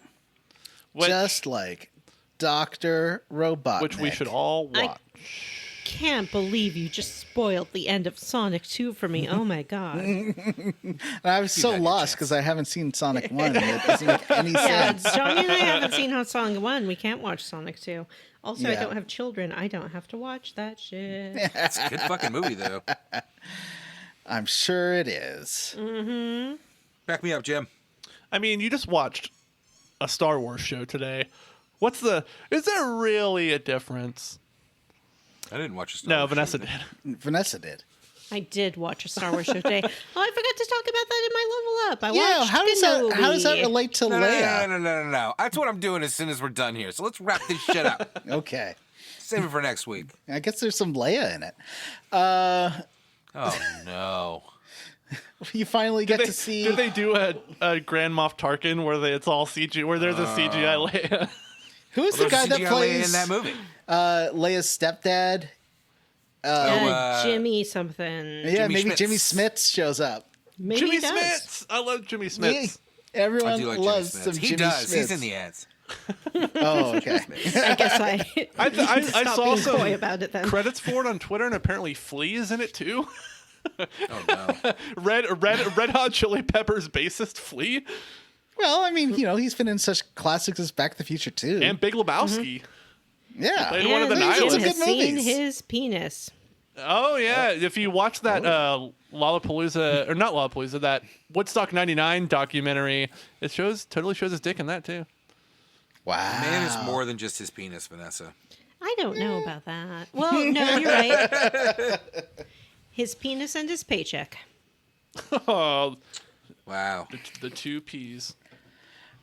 Speaker 3: Just like Dr. Robotnik.
Speaker 4: Which we should all watch.
Speaker 1: Can't believe you just spoiled the end of Sonic 2 for me. Oh my god.
Speaker 3: I was so
Speaker 2: had your
Speaker 3: lost
Speaker 2: chance.
Speaker 3: because I haven't seen Sonic 1. And it doesn't make any
Speaker 1: Yeah,
Speaker 3: sense.
Speaker 1: Johnny and I haven't seen Sonic 1. We can't watch Sonic 2. Also, I
Speaker 3: Yeah.
Speaker 1: don't have children. I don't have to watch that shit.
Speaker 2: It's a good fucking movie, though.
Speaker 3: I'm sure it is.
Speaker 2: Back me up, Jim.
Speaker 4: I mean, you just watched a Star Wars show today. Is there really a difference?
Speaker 2: I didn't watch a Star
Speaker 4: No,
Speaker 2: Wars
Speaker 4: Vanessa
Speaker 2: show.
Speaker 4: did.
Speaker 3: Vanessa did.
Speaker 1: I did watch a Star Wars show today. Oh, I forgot to talk about that in my level up. I
Speaker 3: Yeah,
Speaker 1: watched
Speaker 3: how does that
Speaker 1: Kenobi.
Speaker 3: relate to
Speaker 2: No,
Speaker 3: Leia?
Speaker 2: no. That's what I'm doing as soon as we're done here. So let's wrap this shit up.
Speaker 3: Okay.
Speaker 2: Save it for next week.
Speaker 3: I guess there's some Leia in it.
Speaker 2: Oh, no.
Speaker 3: You finally get to see...
Speaker 4: Did they do a Grand Moff Tarkin where it's all CG, where there's a CGI Leia?
Speaker 3: Who is the
Speaker 2: There's
Speaker 3: guy
Speaker 2: a
Speaker 3: that
Speaker 2: CGI Leia
Speaker 3: plays
Speaker 2: in that movie?
Speaker 3: Leia's stepdad?
Speaker 1: Jimmy something.
Speaker 3: Yeah,
Speaker 2: Jimmy
Speaker 3: maybe
Speaker 2: Smits.
Speaker 3: Jimmy Smits shows up.
Speaker 1: Maybe
Speaker 4: Jimmy
Speaker 1: he does.
Speaker 4: Smits. I love Jimmy Smits.
Speaker 2: I
Speaker 3: Everyone
Speaker 2: do like
Speaker 3: loves
Speaker 2: Jimmy
Speaker 3: some
Speaker 2: Smits.
Speaker 3: Jimmy
Speaker 2: He does.
Speaker 3: Smits.
Speaker 2: He's in the ads.
Speaker 3: Oh, okay.
Speaker 1: I guess I
Speaker 4: I
Speaker 1: stop
Speaker 4: saw
Speaker 1: being
Speaker 4: some
Speaker 1: coy about it then.
Speaker 4: credits for it on Twitter, and apparently Flea is in it too.
Speaker 2: Oh, no.
Speaker 4: Red Hot Chili Peppers bassist Flea
Speaker 3: Well, I mean, he's been in such classics as Back to the Future 2.
Speaker 4: and Big Lebowski.
Speaker 3: Yeah.
Speaker 4: Played one of the
Speaker 1: And
Speaker 3: Nihilists.
Speaker 1: Jim
Speaker 3: Some
Speaker 1: has
Speaker 3: good
Speaker 1: seen
Speaker 3: movies.
Speaker 1: his penis.
Speaker 4: Oh yeah, if you watch that Lollapalooza or not Lollapalooza, that Woodstock '99 documentary, it totally shows his dick in that too.
Speaker 3: Wow.
Speaker 2: Man is more than just his penis, Vanessa.
Speaker 1: I don't know about that. Well, no, you're right. His penis and his paycheck.
Speaker 4: Oh,
Speaker 2: Wow.
Speaker 4: the two P's.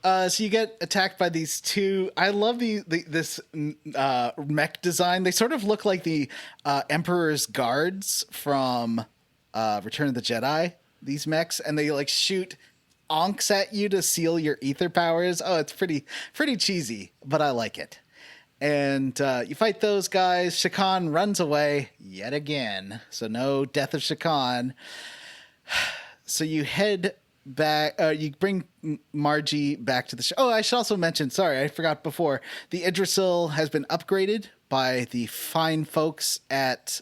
Speaker 3: So you get attacked by these two. I love this mech design. They sort of look like the Emperor's guards from Return of the Jedi. These mechs, and they like shoot onks at you to seal your ether powers. Oh, it's pretty cheesy, but I like it. And you fight those guys. Shakan runs away yet again. So no death of Shakan. So you head back. You bring Margie back to the show. Oh, I should also mention. Sorry, I forgot before. The Idrisil has been upgraded by the fine folks at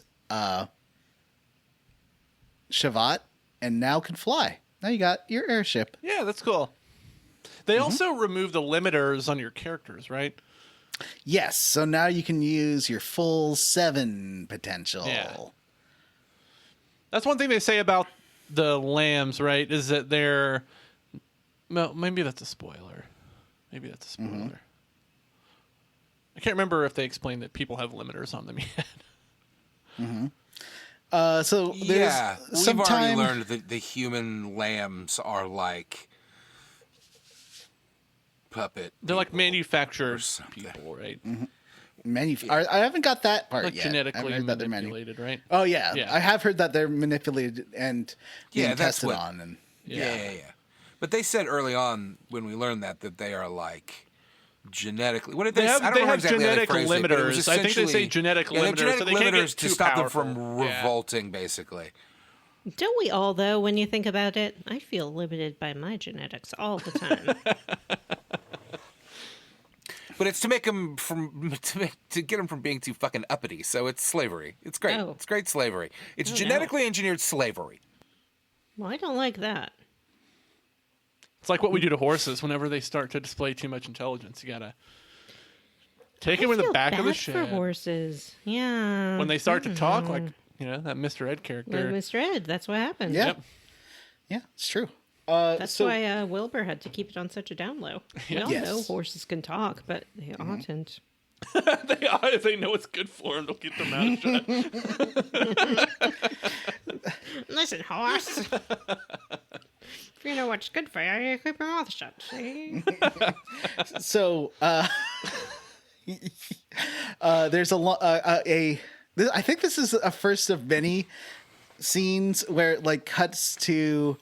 Speaker 3: Shavat, and now can fly. Now you got your airship.
Speaker 4: Yeah, that's cool. They also remove the limiters on your characters, right?
Speaker 3: Yes. So now you can use your full 7 potential.
Speaker 4: Yeah. That's one thing they say about the lambs, right? Is that they're... Well, maybe that's a spoiler. I can't remember if they explained that people have limiters on them yet.
Speaker 3: So there's
Speaker 2: Yeah,
Speaker 3: some
Speaker 2: we've already
Speaker 3: time.
Speaker 2: learned that the human lambs are like puppet.
Speaker 4: They're like
Speaker 2: people.
Speaker 4: manufactured
Speaker 2: something.
Speaker 4: people, right?
Speaker 3: I haven't got that part
Speaker 4: Like
Speaker 3: yet. I haven't
Speaker 4: genetically
Speaker 3: heard that they're
Speaker 4: manipulated, right?
Speaker 3: Oh yeah.
Speaker 4: Yeah.
Speaker 3: I have heard that they're manipulated and being
Speaker 2: Yeah, that's
Speaker 3: tested
Speaker 2: what-
Speaker 3: on. And
Speaker 2: Yeah. But they said early on when we learned that they are like genetically. What did they?
Speaker 4: They have,
Speaker 2: I don't
Speaker 4: they
Speaker 2: remember
Speaker 4: have
Speaker 2: exactly how they
Speaker 4: genetic
Speaker 2: phrased it, but it was
Speaker 4: limiters. I think they say
Speaker 2: essentially-
Speaker 4: genetic
Speaker 2: yeah, they have
Speaker 4: limiters,
Speaker 2: genetic
Speaker 4: so they can't get
Speaker 2: limiters to
Speaker 4: too
Speaker 2: stop
Speaker 4: powerful.
Speaker 2: them from
Speaker 4: Yeah.
Speaker 2: revolting, basically.
Speaker 1: Don't we all, though, when you think about it? I feel limited by my genetics all the time.
Speaker 2: But it's to make him to get him from being too fucking uppity. So it's slavery. It's great.
Speaker 1: Oh.
Speaker 2: It's great slavery. It's
Speaker 1: Oh,
Speaker 2: genetically engineered slavery.
Speaker 1: Well, I don't like that.
Speaker 4: It's like what we do to horses whenever they start to display too much intelligence. You gotta take them in the
Speaker 1: feel
Speaker 4: back of the
Speaker 1: bad for
Speaker 4: shed.
Speaker 1: horses. Yeah.
Speaker 4: When they start to talk, like that Mr. Ed character.
Speaker 1: Like Mr. Ed, that's what happened.
Speaker 3: Yeah.
Speaker 4: Yep.
Speaker 3: Yeah, it's true.
Speaker 1: That's why Wilbur had to keep it on such a down low. We all
Speaker 3: Yes.
Speaker 1: know horses can talk, but they oughtn't.
Speaker 4: If they know it's good for them, they'll keep their mouth shut.
Speaker 1: Listen, horse. If you know what's good for you, you keep your mouth shut. See?
Speaker 3: So, there's I think this is a first of many scenes where it like cuts to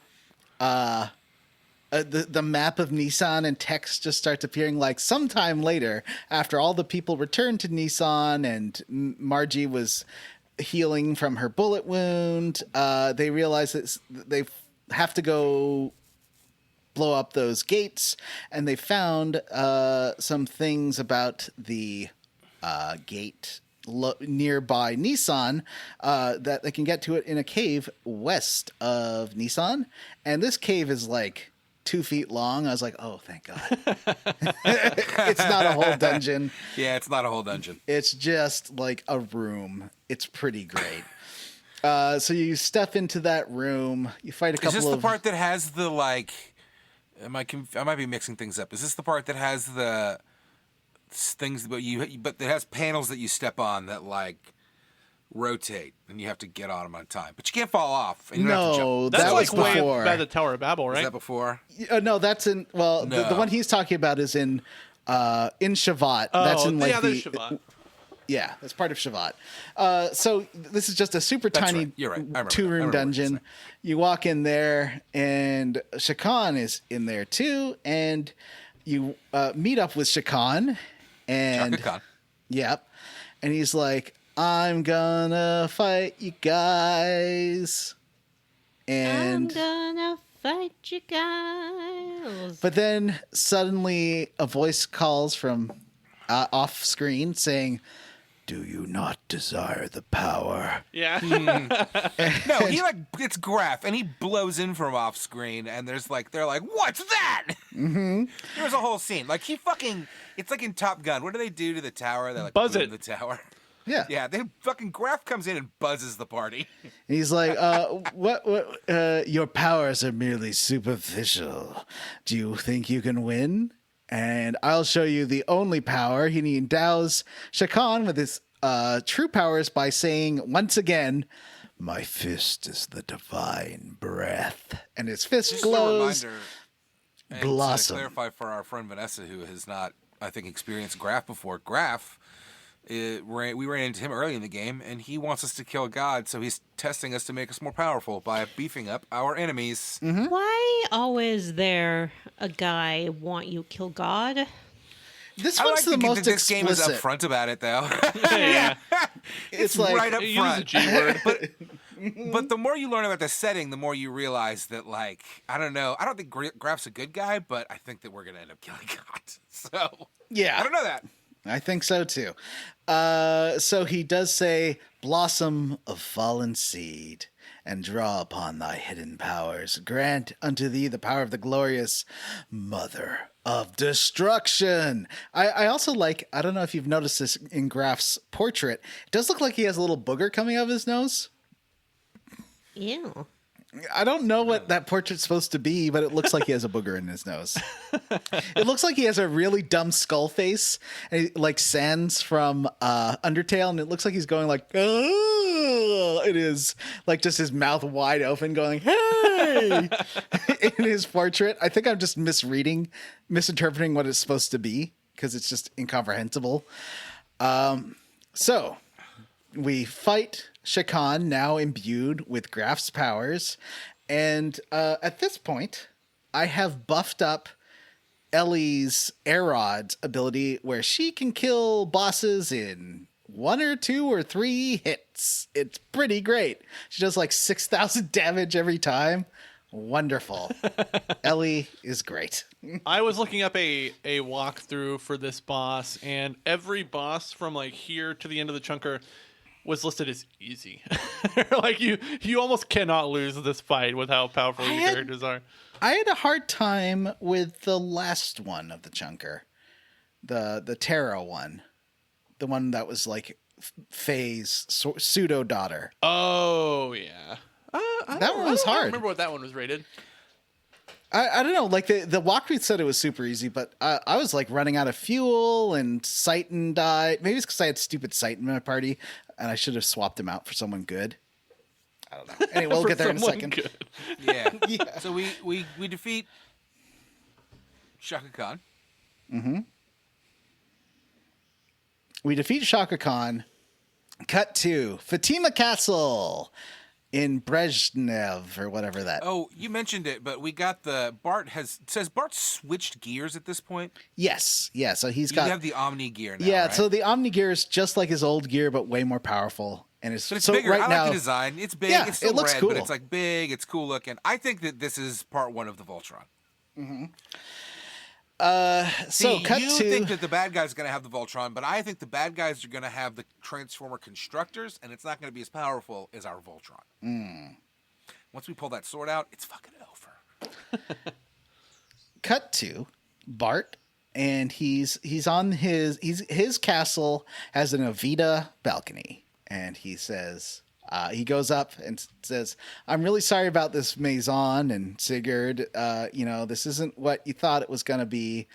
Speaker 3: the map of Nissan and text just starts appearing like sometime later after all the people returned to Nissan and Margie was healing from her bullet wound. They realize that they have to go blow up those gates, and they found some things about the gate nearby Nissan that they can get to it in a cave west of Nissan, and this cave is like 2 feet long. I was like, oh, thank God. It's not a whole dungeon.
Speaker 2: Yeah, it's not a whole dungeon.
Speaker 3: It's just like a room. It's pretty great. So you step into that room. You fight a couple of...
Speaker 2: Is this the part that has the, like... I might be mixing things up. Is this the part that has the things, but it has panels that you step on that, like, rotate, and you have to get on them on time. But you can't fall off. And you don't have to
Speaker 3: No,
Speaker 2: jump.
Speaker 4: That's
Speaker 3: that
Speaker 4: like
Speaker 3: was
Speaker 4: way
Speaker 3: before.
Speaker 4: by the Tower of Babel, right?
Speaker 2: Is that before?
Speaker 3: No, that's in... Well,
Speaker 2: No.
Speaker 3: the one he's talking about is in Shavat. That's in, like,
Speaker 4: yeah, there's Shavat.
Speaker 3: Yeah, that's part of Shavat. So this is just a super
Speaker 2: That's
Speaker 3: tiny
Speaker 2: right. You're right. I remember that. I
Speaker 3: two-room
Speaker 2: remember what you're
Speaker 3: dungeon.
Speaker 2: saying.
Speaker 3: You walk in there, and Shakan is in there too, and you meet up with Shakan, and
Speaker 2: Chaka Khan.
Speaker 3: yep, and he's like, "I'm gonna fight you guys,"
Speaker 1: I'm
Speaker 3: and
Speaker 1: gonna fight you guys.
Speaker 3: but then suddenly a voice calls from off screen saying, "Do you not desire the power?"
Speaker 4: Yeah.
Speaker 2: No, it's Graf, and he blows in from off screen, and they're like, "What's that?" Mm-hmm. There's a whole scene, like it's like in Top Gun. What do they do to the tower? They like
Speaker 4: Buzz
Speaker 2: boom
Speaker 4: it.
Speaker 2: the tower.
Speaker 3: Yeah.
Speaker 2: Yeah, they fucking Graf comes in and buzzes the party.
Speaker 3: And he's like, what, your powers are merely superficial. Do you think you can win? And I'll show you the only power. He endows Shakan with his true powers by saying, once again, "My fist is the divine breath." And his fist
Speaker 2: Just
Speaker 3: glows.
Speaker 2: a reminder, and
Speaker 3: blossom.
Speaker 2: to clarify for our friend Vanessa, who has not, I think, experienced Graf before. Graf, we ran into him early in the game, and he wants us to kill God, so he's testing us to make us more powerful by beefing up our enemies.
Speaker 3: Mm-hmm.
Speaker 1: Why always there a guy want you kill God?
Speaker 3: This
Speaker 2: I
Speaker 3: one's
Speaker 2: like
Speaker 3: the
Speaker 2: to
Speaker 3: most
Speaker 2: think that this game is
Speaker 3: explicit.
Speaker 2: upfront about it, though.
Speaker 4: Yeah.
Speaker 3: It's like,
Speaker 2: right up
Speaker 4: Use
Speaker 2: front.
Speaker 4: the G word.
Speaker 2: But the more you learn about the setting, the more you realize that, like, I don't know. I don't think Graf's a good guy, but I think that we're going to end up killing God. So,
Speaker 3: yeah.
Speaker 2: I don't know that.
Speaker 3: I think so too. So he does say, "Blossom of fallen seed, and draw upon thy hidden powers. Grant unto thee the power of the glorious Mother of Destruction." I also like, I don't know if you've noticed this in Graf's portrait. It does look like he has a little booger coming out of his nose.
Speaker 1: Ew.
Speaker 3: I don't know what that portrait's supposed to be, but it looks like he has a booger in his nose. It looks like he has a really dumb skull face, like Sans from Undertale, and it looks like he's going like, "Oh!" It is like just his mouth wide open, going, "Hey!" in his portrait. I think I'm just misinterpreting what it's supposed to be because it's just incomprehensible. So we fight Shakan, now imbued with Graf's powers. And at this point, I have buffed up Ellie's Aerod's ability where she can kill bosses in 1 or 2 or 3 hits. It's pretty great. She does like 6,000 damage every time. Wonderful. Ellie is great.
Speaker 4: I was looking up a walkthrough for this boss, and every boss from like here to the end of the chunker was listed as easy. Like you almost cannot lose this fight with how powerful your characters are.
Speaker 3: I had a hard time with the last one of the chunker, the Terra one, the one that was like Faye's pseudo daughter.
Speaker 4: Oh yeah,
Speaker 3: that one was hard.
Speaker 4: I don't remember what that one was rated.
Speaker 3: I don't know. Like the walkthrough said it was super easy, but I was like running out of fuel and Sighton died. Maybe it's because I had stupid Sighton in my party and I should have swapped him out for someone good. I don't know. Anyway, we'll get there in a second.
Speaker 4: Good.
Speaker 2: Yeah.
Speaker 3: Yeah.
Speaker 2: So we defeat Shaka Khan.
Speaker 3: Mm-hmm. We defeat Shaka Khan. Cut to Fatima Castle in Brezhnev or whatever that.
Speaker 2: Oh, you mentioned it, but we got Bart switched gears at this point.
Speaker 3: Yes. Yeah. So he's
Speaker 2: You
Speaker 3: got.
Speaker 2: have the Omni gear now.
Speaker 3: Yeah.
Speaker 2: Right?
Speaker 3: So the Omni gear is just like his old gear, but way more powerful. And it's
Speaker 2: But it's
Speaker 3: so
Speaker 2: bigger.
Speaker 3: right
Speaker 2: I
Speaker 3: now.
Speaker 2: like the design. It's big.
Speaker 3: Yeah,
Speaker 2: It's still
Speaker 3: it looks
Speaker 2: red,
Speaker 3: cool.
Speaker 2: but it's like big. It's cool looking. I think that this is part 1 of the Voltron.
Speaker 3: So cut
Speaker 2: you
Speaker 3: to.
Speaker 2: think that the bad guy's going to have the Voltron, but I think the bad guys are going to have the Transformer Constructors, and it's not going to be as powerful as our Voltron. Once we pull that sword out, it's fucking over.
Speaker 3: Cut to Bart, and his castle has an Evita balcony, and he says he goes up and says, "I'm really sorry about this, Maison and Sigurd. This isn't what you thought it was gonna be,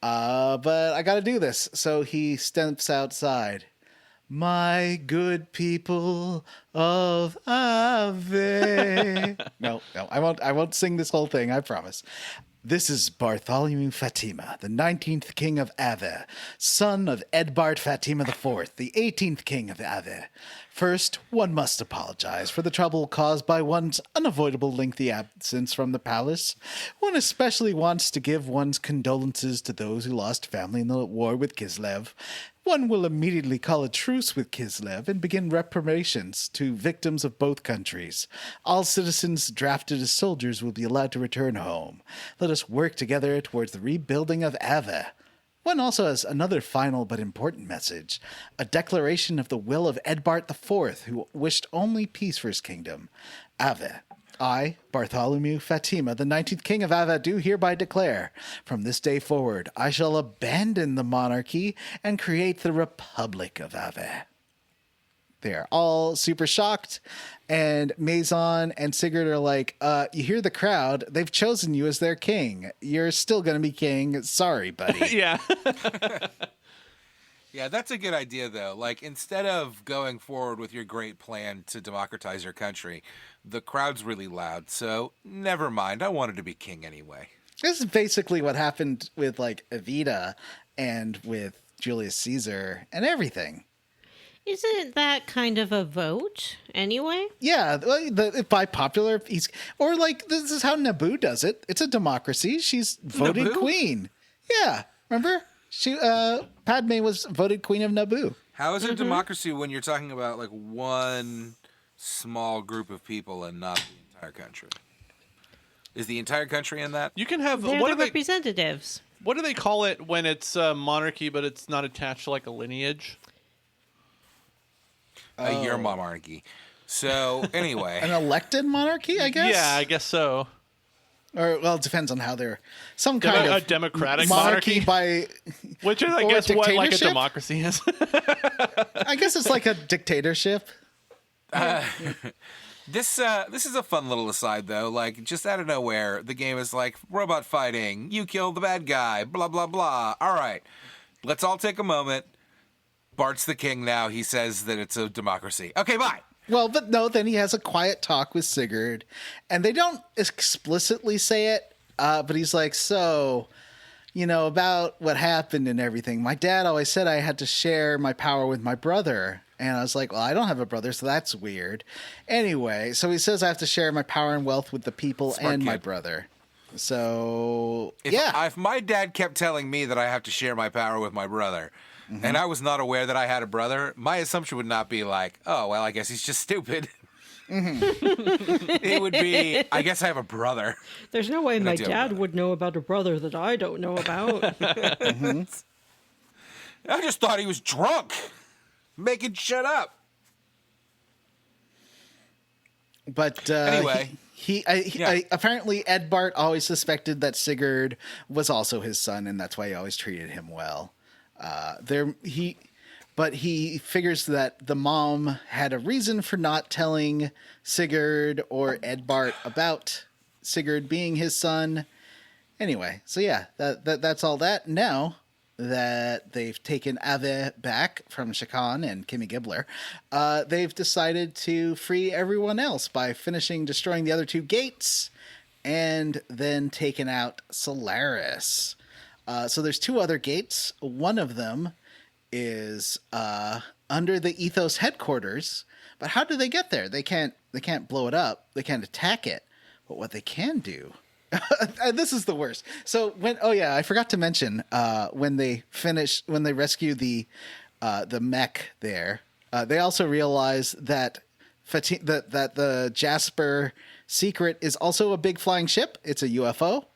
Speaker 3: but I got to do this." So he steps outside. My good people of Ave. No, I won't sing this whole thing, I promise. This is Bartholomew Fatima, the 19th king of Ave, son of Edbart Fatima IV, the 18th king of Ave. First, one must apologize for the trouble caused by one's unavoidable lengthy absence from the palace. One especially wants to give one's condolences to those who lost family in the war with Kislev. One will immediately call a truce with Kislev and begin reparations to victims of both countries. All citizens drafted as soldiers will be allowed to return home. Let us work together towards the rebuilding of Ava. One also has another final but important message, a declaration of the will of Edbart IV, who wished only peace for his kingdom. Ava. I, Bartholomew Fatima, the 19th king of Ava, do hereby declare, from this day forward, I shall abandon the monarchy and create the Republic of Ava. They are all super shocked, and Maison and Sigurd are like, you hear the crowd, they've chosen you as their king. You're still going to be king. Sorry, buddy.
Speaker 4: Yeah.
Speaker 2: Yeah, that's a good idea, though. Like, instead of going forward with your great plan to democratize your country, the crowd's really loud, so never mind. I wanted to be king anyway.
Speaker 3: This is basically what happened with, like, Evita and with Julius Caesar and everything.
Speaker 1: Isn't that kind of a vote anyway?
Speaker 3: Yeah, by popular, this is how Naboo does it. It's a democracy. She's voted
Speaker 2: Naboo?
Speaker 3: queen. Yeah, remember? Padme was voted queen of Naboo.
Speaker 2: How is it a democracy when you're talking about, like, one small group of people and not the entire country? Is the entire country in that?
Speaker 4: You can have
Speaker 1: They're the representatives.
Speaker 4: What do they call it when it's a monarchy but it's not attached to like a lineage?
Speaker 2: A year monarchy. So, anyway.
Speaker 3: An elected monarchy, I guess?
Speaker 4: Yeah, I guess so.
Speaker 3: Or, well, it depends on how they're... Some kind
Speaker 4: A
Speaker 3: of
Speaker 4: democratic
Speaker 3: monarchy
Speaker 4: monarchy?
Speaker 3: by...
Speaker 4: Which is, I
Speaker 3: Or a
Speaker 4: guess, what like a
Speaker 3: dictatorship?
Speaker 4: democracy is.
Speaker 3: I guess it's like a dictatorship.
Speaker 2: This is a fun little aside, though. Like, just out of nowhere, the game is like, robot fighting, you killed the bad guy, blah, blah, blah. All right, let's all take a moment. Bart's the king now. He says that it's a democracy. Okay, bye.
Speaker 3: Well, but no, then he has a quiet talk with Sigurd, and they don't explicitly say it, but he's like, so, about what happened and everything. My dad always said I had to share my power with my brother. And I was like, well, I don't have a brother, so that's weird. Anyway, so he says I have to share my power and wealth with the people
Speaker 2: Smart
Speaker 3: and my
Speaker 2: kid.
Speaker 3: brother. So,
Speaker 2: If my dad kept telling me that I have to share my power with my brother, and I was not aware that I had a brother, my assumption would not be like, oh, well, I guess he's just stupid. It would be, I guess I have a brother.
Speaker 1: There's no way my
Speaker 2: do have a
Speaker 1: dad
Speaker 2: brother.
Speaker 1: would know about a brother that I don't know about.
Speaker 2: I just thought he was drunk, making shit up.
Speaker 3: But
Speaker 2: Anyway.
Speaker 3: apparently Ed Bart always suspected that Sigurd was also his son, and that's why he always treated him well. But he figures that the mom had a reason for not telling Sigurd or Ed Bart about Sigurd being his son. Anyway, so yeah, that's all that. Now that they've taken Ave back from Shakan and Kimmy Gibbler, they've decided to free everyone else by finishing destroying the other two gates and then taking out Solaris. So there's two other gates. One of them is under the Ethos headquarters, but how do they get there? They can't blow it up. They can't attack it. But what they can do, and this is the worst. So I forgot to mention when they rescue the mech there, they also realize that that the Jasper secret is also a big flying ship. It's a UFO.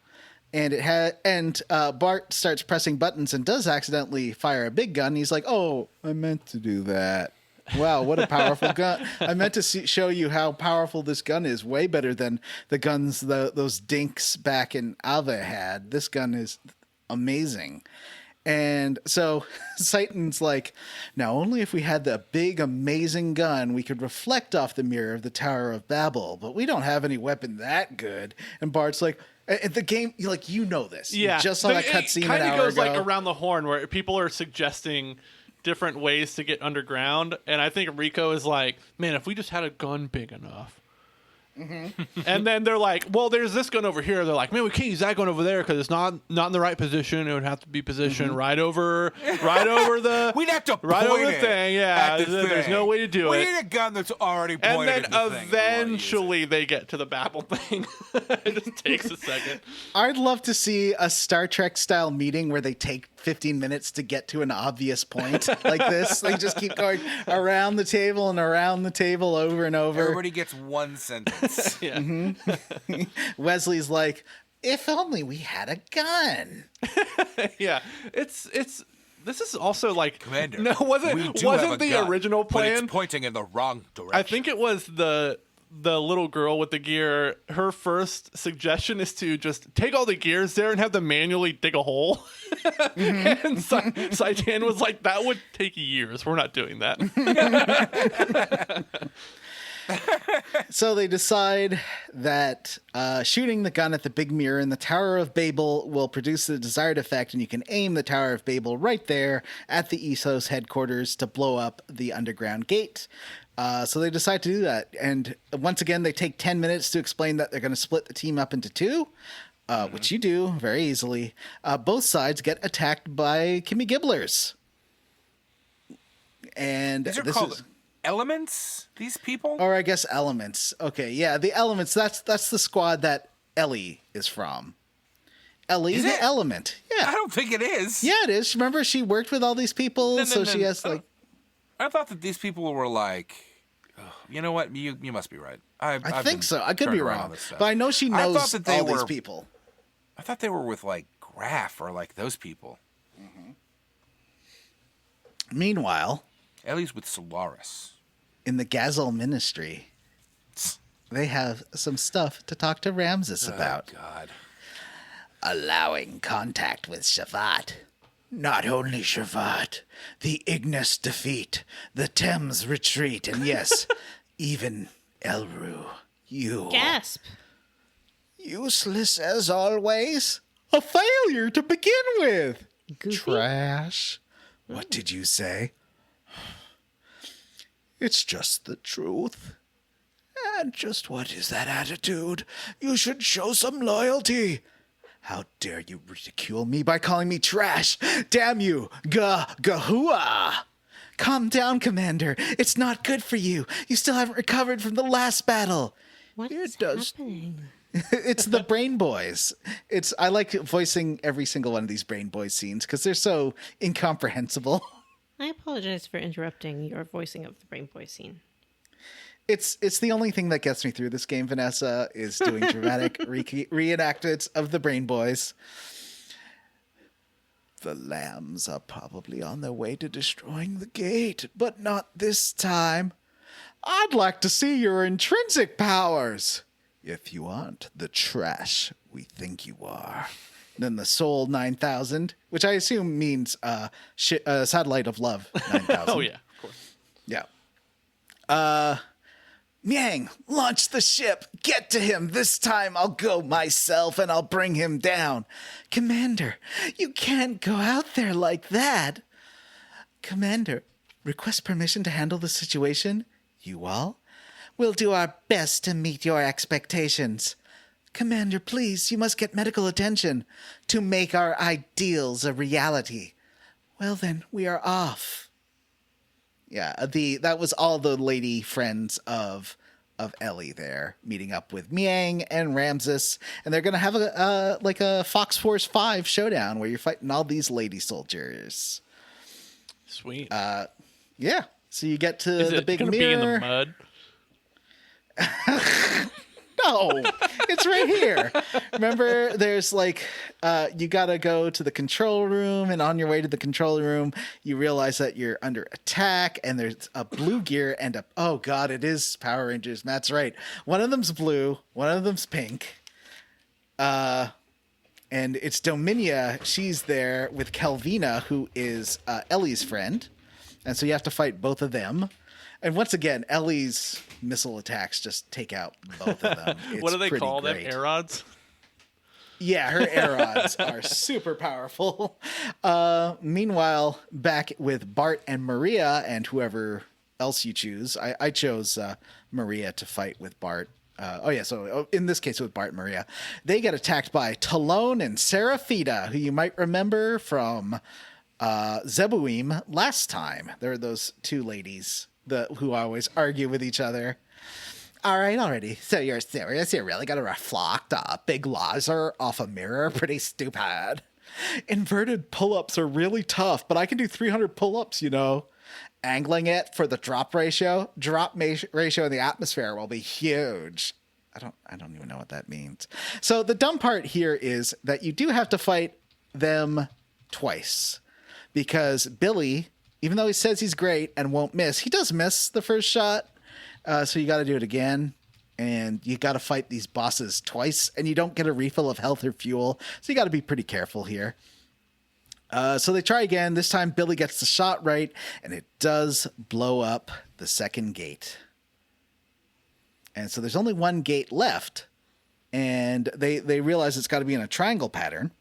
Speaker 3: And Bart starts pressing buttons and does accidentally fire a big gun. He's like, "Oh, I meant to do that. Wow, what a powerful gun! I meant to show you how powerful this gun is. Way better than the guns those dinks back in Ava had. This gun is amazing." And so Satan's like, "Now only if we had the big, amazing gun, we could reflect off the mirror of the Tower of Babel. But we don't have any weapon that good." And Bart's like, the game, you know this.
Speaker 4: Yeah,
Speaker 3: You just saw that cutscene an hour ago.
Speaker 4: It kind of goes like around the horn where people are suggesting different ways to get underground, and I think Rico is like, "Man, if we just had a gun big enough." And then they're like, "Well, there's this gun over here." They're like, "Man, we can't use that gun over there because it's not in the right position. It would have to be positioned right over the
Speaker 2: We'd have to
Speaker 4: right
Speaker 2: point
Speaker 4: over the
Speaker 2: it
Speaker 4: thing. Yeah,
Speaker 2: at the
Speaker 4: there's
Speaker 2: thing.
Speaker 4: no way to do
Speaker 2: We
Speaker 4: it."
Speaker 2: need a gun that's already
Speaker 4: And
Speaker 2: pointed
Speaker 4: then
Speaker 2: at the thing.
Speaker 4: eventually they get to the Babel thing. It just takes a second.
Speaker 3: I'd love to see a Star Trek style meeting where they take 15 minutes to get to an obvious point like this. They just keep going around the table and around the table over and over.
Speaker 2: Everybody gets one sentence.
Speaker 4: Yeah.
Speaker 3: Wesley's like, "If only we had a gun."
Speaker 4: Yeah. It's this is also like
Speaker 2: Commander,
Speaker 4: no,
Speaker 2: we do have a
Speaker 4: wasn't the
Speaker 2: gun,
Speaker 4: original
Speaker 2: but
Speaker 4: plan.
Speaker 2: it's pointing in the wrong direction.
Speaker 4: I think it was the little girl with the gear. Her first suggestion is to just take all the gears there and have them manually dig a hole. And Saitan was like, "That would take years. We're not doing that."
Speaker 3: So they decide that shooting the gun at the big mirror in the Tower of Babel will produce the desired effect, and you can aim the Tower of Babel right there at the Ethos headquarters to blow up the underground gate. So they decide to do that. And once again, they take 10 minutes to explain that they're going to split the team up into two, which you do very easily. Both sides get attacked by Kimmy Gibblers. And
Speaker 2: These are
Speaker 3: this
Speaker 2: called
Speaker 3: is...
Speaker 2: elements, these people?
Speaker 3: Or I guess elements. Okay, yeah, the elements. That's the squad that Ellie is from. Ellie,
Speaker 2: Is
Speaker 3: the
Speaker 2: it?
Speaker 3: element.
Speaker 2: I
Speaker 3: Yeah,
Speaker 2: don't think it is.
Speaker 3: yeah, it is. Remember, she worked with all these people, so she has like.
Speaker 2: I thought that these people were like, you know what? You must be right.
Speaker 3: I
Speaker 2: I've
Speaker 3: think
Speaker 2: been
Speaker 3: so. I could
Speaker 2: turned
Speaker 3: be
Speaker 2: around on
Speaker 3: wrong,
Speaker 2: this stuff.
Speaker 3: but I know she
Speaker 2: I
Speaker 3: knows
Speaker 2: thought that they
Speaker 3: all these
Speaker 2: were-
Speaker 3: people.
Speaker 2: I thought they were with like Graf or like those people.
Speaker 3: Meanwhile,
Speaker 2: Ellie's with Solaris.
Speaker 3: in the Gavel Ministry, they have some stuff to talk to Ramses about.
Speaker 2: Oh, God.
Speaker 3: Allowing contact with Shavat. Not only Shavat, the Ignis defeat, the Thames retreat, and yes, even Elru, you.
Speaker 1: Gasp.
Speaker 3: Useless as always. A failure to begin with.
Speaker 1: Goofy.
Speaker 3: Trash. What did you say? It's just the truth. And just what is that attitude? You should show some loyalty. How dare you ridicule me by calling me trash? Damn you, Gahua! Calm down, Commander. It's not good for you. You still haven't recovered from the last battle.
Speaker 1: What is
Speaker 3: does-
Speaker 1: happening?
Speaker 3: It's the Brain Boys. I like voicing every single one of these Brain Boys scenes because they're so incomprehensible.
Speaker 1: I apologize for interrupting your voicing of the Brain Boy scene.
Speaker 3: It's the only thing that gets me through this game, Vanessa, is doing dramatic reenactments of the Brain Boys. The lambs are probably on their way to destroying the gate, but not this time. I'd like to see your intrinsic powers, if you aren't the trash we think you are. Then the Soul 9000, which I assume means Satellite of Love 9000.
Speaker 4: Oh, yeah, of course.
Speaker 3: Yeah. Miang, launch the ship. Get to him. This time I'll go myself and I'll bring him down. Commander, you can't go out there like that. Commander, request permission to handle the situation. You all? We'll do our best to meet your expectations. Commander, please, you must get medical attention to make our ideals a reality. Well then, we are off. Yeah, that was all the lady friends of Ellie there meeting up with Miang and Ramses, and they're gonna have a Fox Force 5 showdown where you're fighting all these lady soldiers.
Speaker 4: Sweet.
Speaker 3: Yeah. So you get to
Speaker 4: Is
Speaker 3: the
Speaker 4: it
Speaker 3: big
Speaker 4: gonna
Speaker 3: mirror.
Speaker 4: be in the mud?
Speaker 3: No, it's right here. Remember, there's you gotta go to the control room, and on your way to the control room, you realize that you're under attack, and there's a blue gear and oh god, it is Power Rangers. That's right. One of them's blue, one of them's pink. And it's Dominia. She's there with Calvina, who is Ellie's friend, and so you have to fight both of them. And once again, Ellie's missile attacks just take out both of them.
Speaker 4: What do they
Speaker 3: pretty
Speaker 4: call
Speaker 3: great.
Speaker 4: them? Air rods?
Speaker 3: Yeah, her air rods are super powerful. Meanwhile, back with Bart and Maria and whoever else you choose. I chose Maria to fight with Bart. So in this case with Bart and Maria. They get attacked by Talone and Serafita, who you might remember from Zebuim last time. There are those two ladies who always argue with each other. All right, already. So you're serious? You really got to reflect a big laser off a mirror? Pretty stupid. Inverted pull-ups are really tough, but I can do 300 pull-ups, Angling it for the drop ratio. Ratio in the atmosphere will be huge. I don't even know what that means. So the dumb part here is that you do have to fight them twice. Because Billy, even though he says he's great and won't miss, he does miss the first shot. So you got to do it again. And you got to fight these bosses twice. And you don't get a refill of health or fuel. So you got to be pretty careful here. So they try again. This time Billy gets the shot right. And it does blow up the second gate. And so there's only one gate left. And they realize it's got to be in a triangle pattern.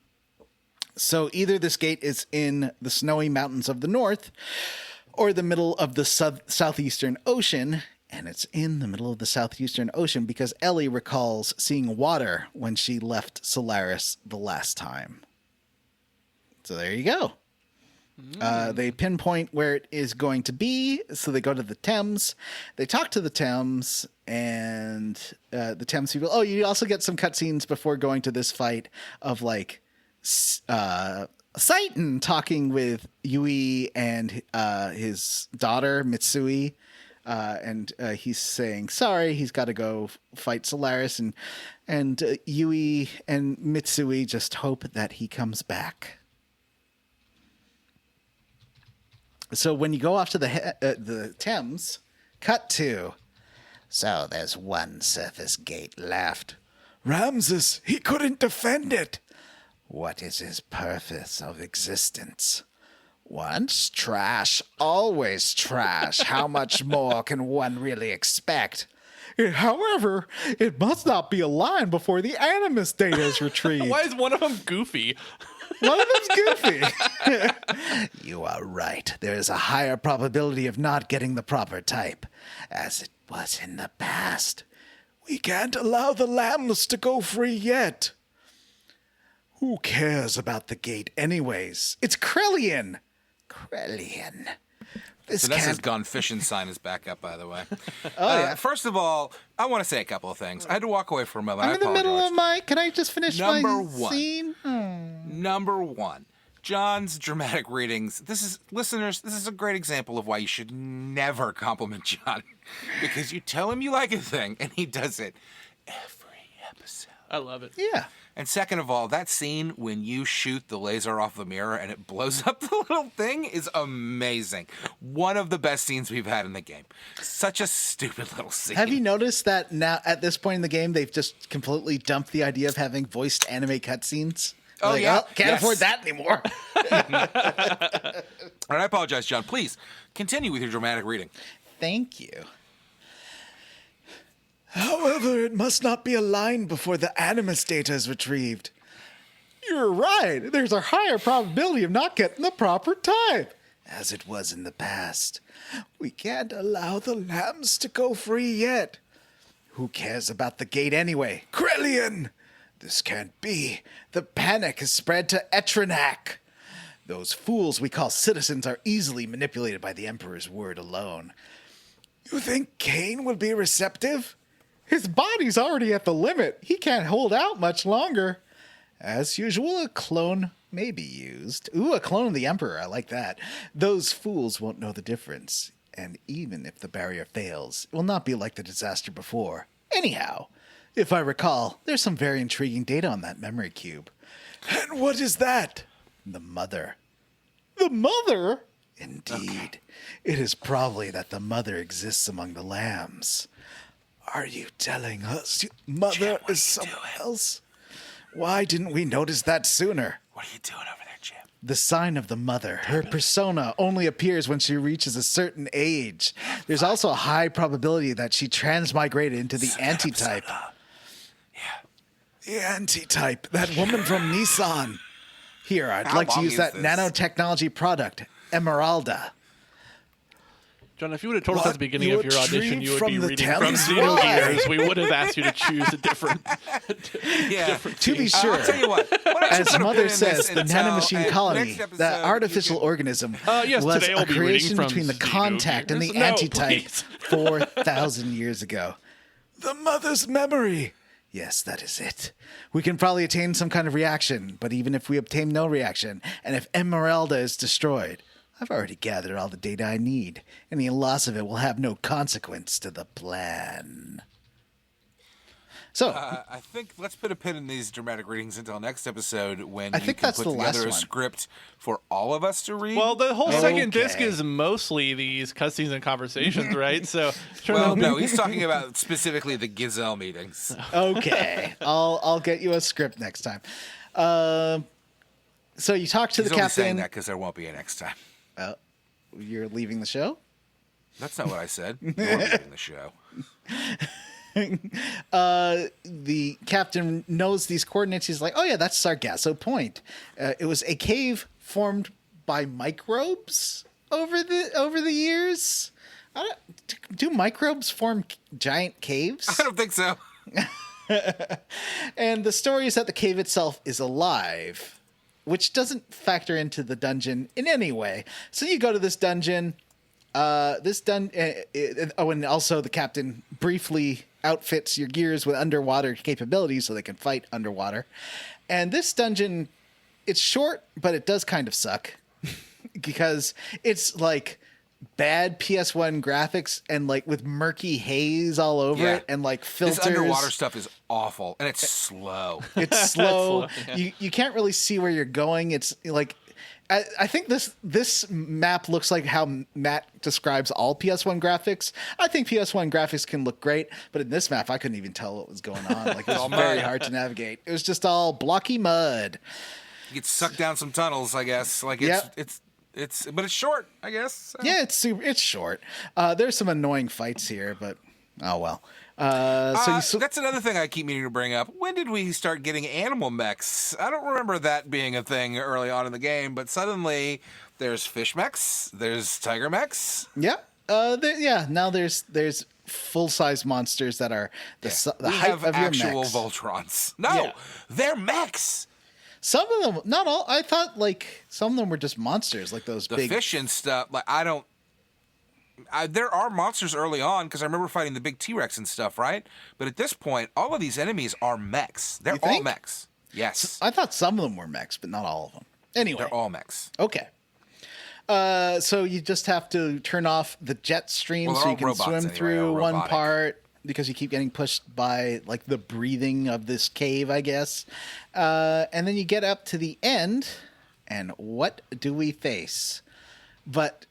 Speaker 3: So either this gate is in the snowy mountains of the north or the middle of the southeastern ocean. And it's in the middle of the southeastern ocean because Ellie recalls seeing water when she left Solaris the last time. So there you go. They pinpoint where it is going to be. So they go to the Thames. They talk to the Thames and the Thames people. Oh, you also get some cutscenes before going to this fight of Satan talking with Yui and his daughter Mitsui, and he's saying sorry, he's got to go fight Solaris, and Yui and Mitsui just hope that he comes back. So when you go off to the Thames, cut to. So there's one surface gate left. Ramses, he couldn't defend it. What is his purpose of existence? Once trash, always trash. How much more can one really expect? However, it must not be a line before the animus data is retrieved.
Speaker 4: Why is one of them goofy?
Speaker 3: One of them's goofy. You are right. There is a higher probability of not getting the proper type, as it was in the past. We can't allow the lambs to go free yet. Who cares about the gate anyways? It's Krellian. Krellian.
Speaker 2: Vanessa's gone fishing sign is back up, by the way.
Speaker 3: Yeah.
Speaker 2: First of all, I want to say a couple of things. I had to walk away for a moment.
Speaker 3: I'm in the middle of can I just finish
Speaker 2: Number
Speaker 3: my
Speaker 2: one.
Speaker 3: scene?
Speaker 2: Number one, John's dramatic readings. Listeners, this is a great example of why you should never compliment John. Because you tell him you like a thing, and he does it every episode.
Speaker 4: I love it.
Speaker 3: Yeah.
Speaker 2: And second of all, that scene when you shoot the laser off the mirror and it blows up the little thing is amazing. One of the best scenes we've had in the game. Such a stupid little scene.
Speaker 3: Have you noticed that now at this point in the game, they've just completely dumped the idea of having voiced anime cutscenes?
Speaker 2: Oh, yeah.
Speaker 3: Can't
Speaker 2: Yes.
Speaker 3: afford that anymore.
Speaker 2: All right, I apologize, John. Please continue with your dramatic reading.
Speaker 3: Thank you. However, it must not be a line before the animus data is retrieved. You're right. There's a higher probability of not getting the proper type, as it was in the past. We can't allow the lambs to go free yet. Who cares about the gate anyway? Krellian! This can't be. The panic has spread to Etrinak. Those fools we call citizens are easily manipulated by the Emperor's word alone. You think Kane would be receptive? His body's already at the limit. He can't hold out much longer. As usual, a clone may be used. Ooh, a clone of the Emperor. I like that. Those fools won't know the difference. And even if the barrier fails, it will not be like the disaster before. Anyhow, if I recall, there's some very intriguing data on that memory cube. And what is that? The mother. The mother? Indeed. Okay. It is probably that the mother exists among the lambs. Are you telling us mother is someone else? Why didn't we notice that sooner?
Speaker 2: What are you doing over there, Jim?
Speaker 3: The sign of the mother, her persona, only appears when she reaches a certain age. There's also a high probability that she transmigrated into the antitype. The antitype, that woman from Nissan. Here, I'd like to use that nanotechnology product, Emeralda.
Speaker 4: John, if you would have told us at the beginning of your audition you would be reading from Xenogears, we would have asked you to choose a different
Speaker 3: To be sure,
Speaker 2: I'll tell you what
Speaker 3: as Mother says, the nanomachine colony, that artificial organism, was a creation between the contact and the antitype 4,000 years ago. The mother's memory. Yes, that is it. We can probably attain some kind of reaction, but even if we obtain no reaction, and if Emeralda is destroyed, I've already gathered all the data I need. Any loss of it will have no consequence to the plan. So,
Speaker 2: I think let's put a pin in these dramatic readings until next episode when
Speaker 3: I
Speaker 2: you
Speaker 3: think
Speaker 2: can
Speaker 3: that's
Speaker 2: put
Speaker 3: the last
Speaker 2: together a
Speaker 3: one.
Speaker 2: script for all of us to read.
Speaker 4: Well, the whole second disc
Speaker 3: Okay.
Speaker 4: is mostly these cutscenes and conversations, right? So,
Speaker 2: well, no, he's talking about specifically the Gazelle meetings.
Speaker 3: okay, I'll get you a script next time. So you talk to
Speaker 2: He's
Speaker 3: the
Speaker 2: only
Speaker 3: captain.
Speaker 2: saying that because there won't be a next time.
Speaker 3: You're leaving the show?
Speaker 2: That's not what I said. You're leaving the show.
Speaker 3: The captain knows these coordinates. He's like, oh yeah, that's Sargasso Point. It was a cave formed by microbes over the years. Do microbes form giant caves?
Speaker 2: I don't think so.
Speaker 3: And the story is that the cave itself is alive, which doesn't factor into the dungeon in any way. So you go to this dungeon. And also the captain briefly outfits your gears with underwater capabilities so they can fight underwater. And this dungeon, it's short, but it does kind of suck because it's like bad PS1 graphics and like with murky haze all over it and like filters.
Speaker 2: This underwater stuff is awful and it's slow.
Speaker 3: It's slow.
Speaker 4: Yeah.
Speaker 3: You can't really see where you're going. It's like I think this map looks like how Matt describes all PS1 graphics. I think PS1 graphics can look great, but in this map, I couldn't even tell what was going on. Like it was very hard to navigate. It was just all blocky mud.
Speaker 2: You get sucked down some tunnels, I guess. Like it's but it's short, I guess. So.
Speaker 3: Yeah, it's short. There's some annoying fights here, but oh well. That's
Speaker 2: another thing I keep meaning to bring up. When did we start getting animal mechs? I don't remember that being a thing early on in the game, but suddenly there's fish mechs, there's tiger mechs.
Speaker 3: Yeah. Now there's full-size monsters that are the height of your mechs.
Speaker 2: Actual Voltrons. No, they're mechs.
Speaker 3: Some of them, not all. I thought like some of them were just monsters, like those big
Speaker 2: fish and stuff. Like there are monsters early on because I remember fighting the big T-Rex and stuff, right? But at this point, all of these enemies are mechs. They're all mechs. Yes.
Speaker 3: I thought some of them were mechs, but not all of them. Anyway.
Speaker 2: They're all mechs.
Speaker 3: Okay. So you just have to turn off the jet stream
Speaker 2: Well,
Speaker 3: so
Speaker 2: they're
Speaker 3: you can
Speaker 2: all robots
Speaker 3: swim
Speaker 2: anyway,
Speaker 3: through
Speaker 2: or
Speaker 3: one
Speaker 2: robotic.
Speaker 3: part because you keep getting pushed by like the breathing of this cave, I guess. And then you get up to the end, and what do we face? But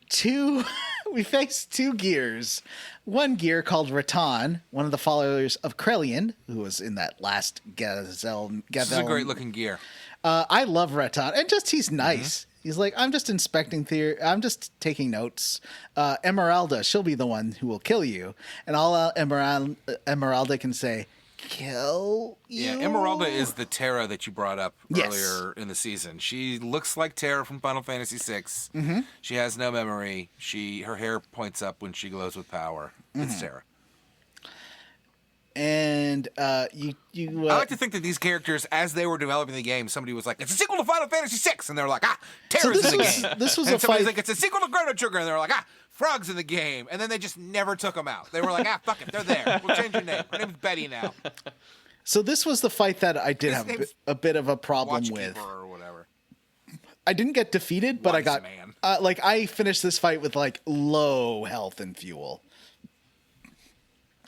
Speaker 3: we face two gears. One gear called Rattan, one of the followers of Krellian, who was in that last Gavel.
Speaker 2: This is a great looking gear.
Speaker 3: I love Rattan, and just he's nice. He's like, I'm just inspecting theory. I'm just taking notes. Emeralda, she'll be the one who will kill you, and all Emeralda can say, kill you.
Speaker 2: Yeah, Emeralda is the Terra that you brought up
Speaker 3: Yes.
Speaker 2: earlier in the season. She looks like Terra from Final Fantasy VI. Mm-hmm. She has no memory. Her hair points up when she glows with power. It's Terra.
Speaker 3: And you
Speaker 2: I like to think that these characters, as they were developing the game, somebody was like, "It's a sequel to Final Fantasy VI," and they were like, Terra's in the game.
Speaker 3: This was
Speaker 2: and
Speaker 3: a
Speaker 2: somebody's
Speaker 3: fight.
Speaker 2: like, "It's a sequel to Chrono Trigger," and they were like, Frog's in the game, and then they just never took them out. They were like, fuck it, they're there. We'll change your name. Her name's Betty now.
Speaker 3: So this was the fight that I did
Speaker 2: His
Speaker 3: have
Speaker 2: name's
Speaker 3: a bit of a problem
Speaker 2: Watchkeeper
Speaker 3: with.
Speaker 2: or whatever.
Speaker 3: I didn't get defeated, but I
Speaker 2: Wise
Speaker 3: got
Speaker 2: man.
Speaker 3: I finished this fight with like low health and fuel.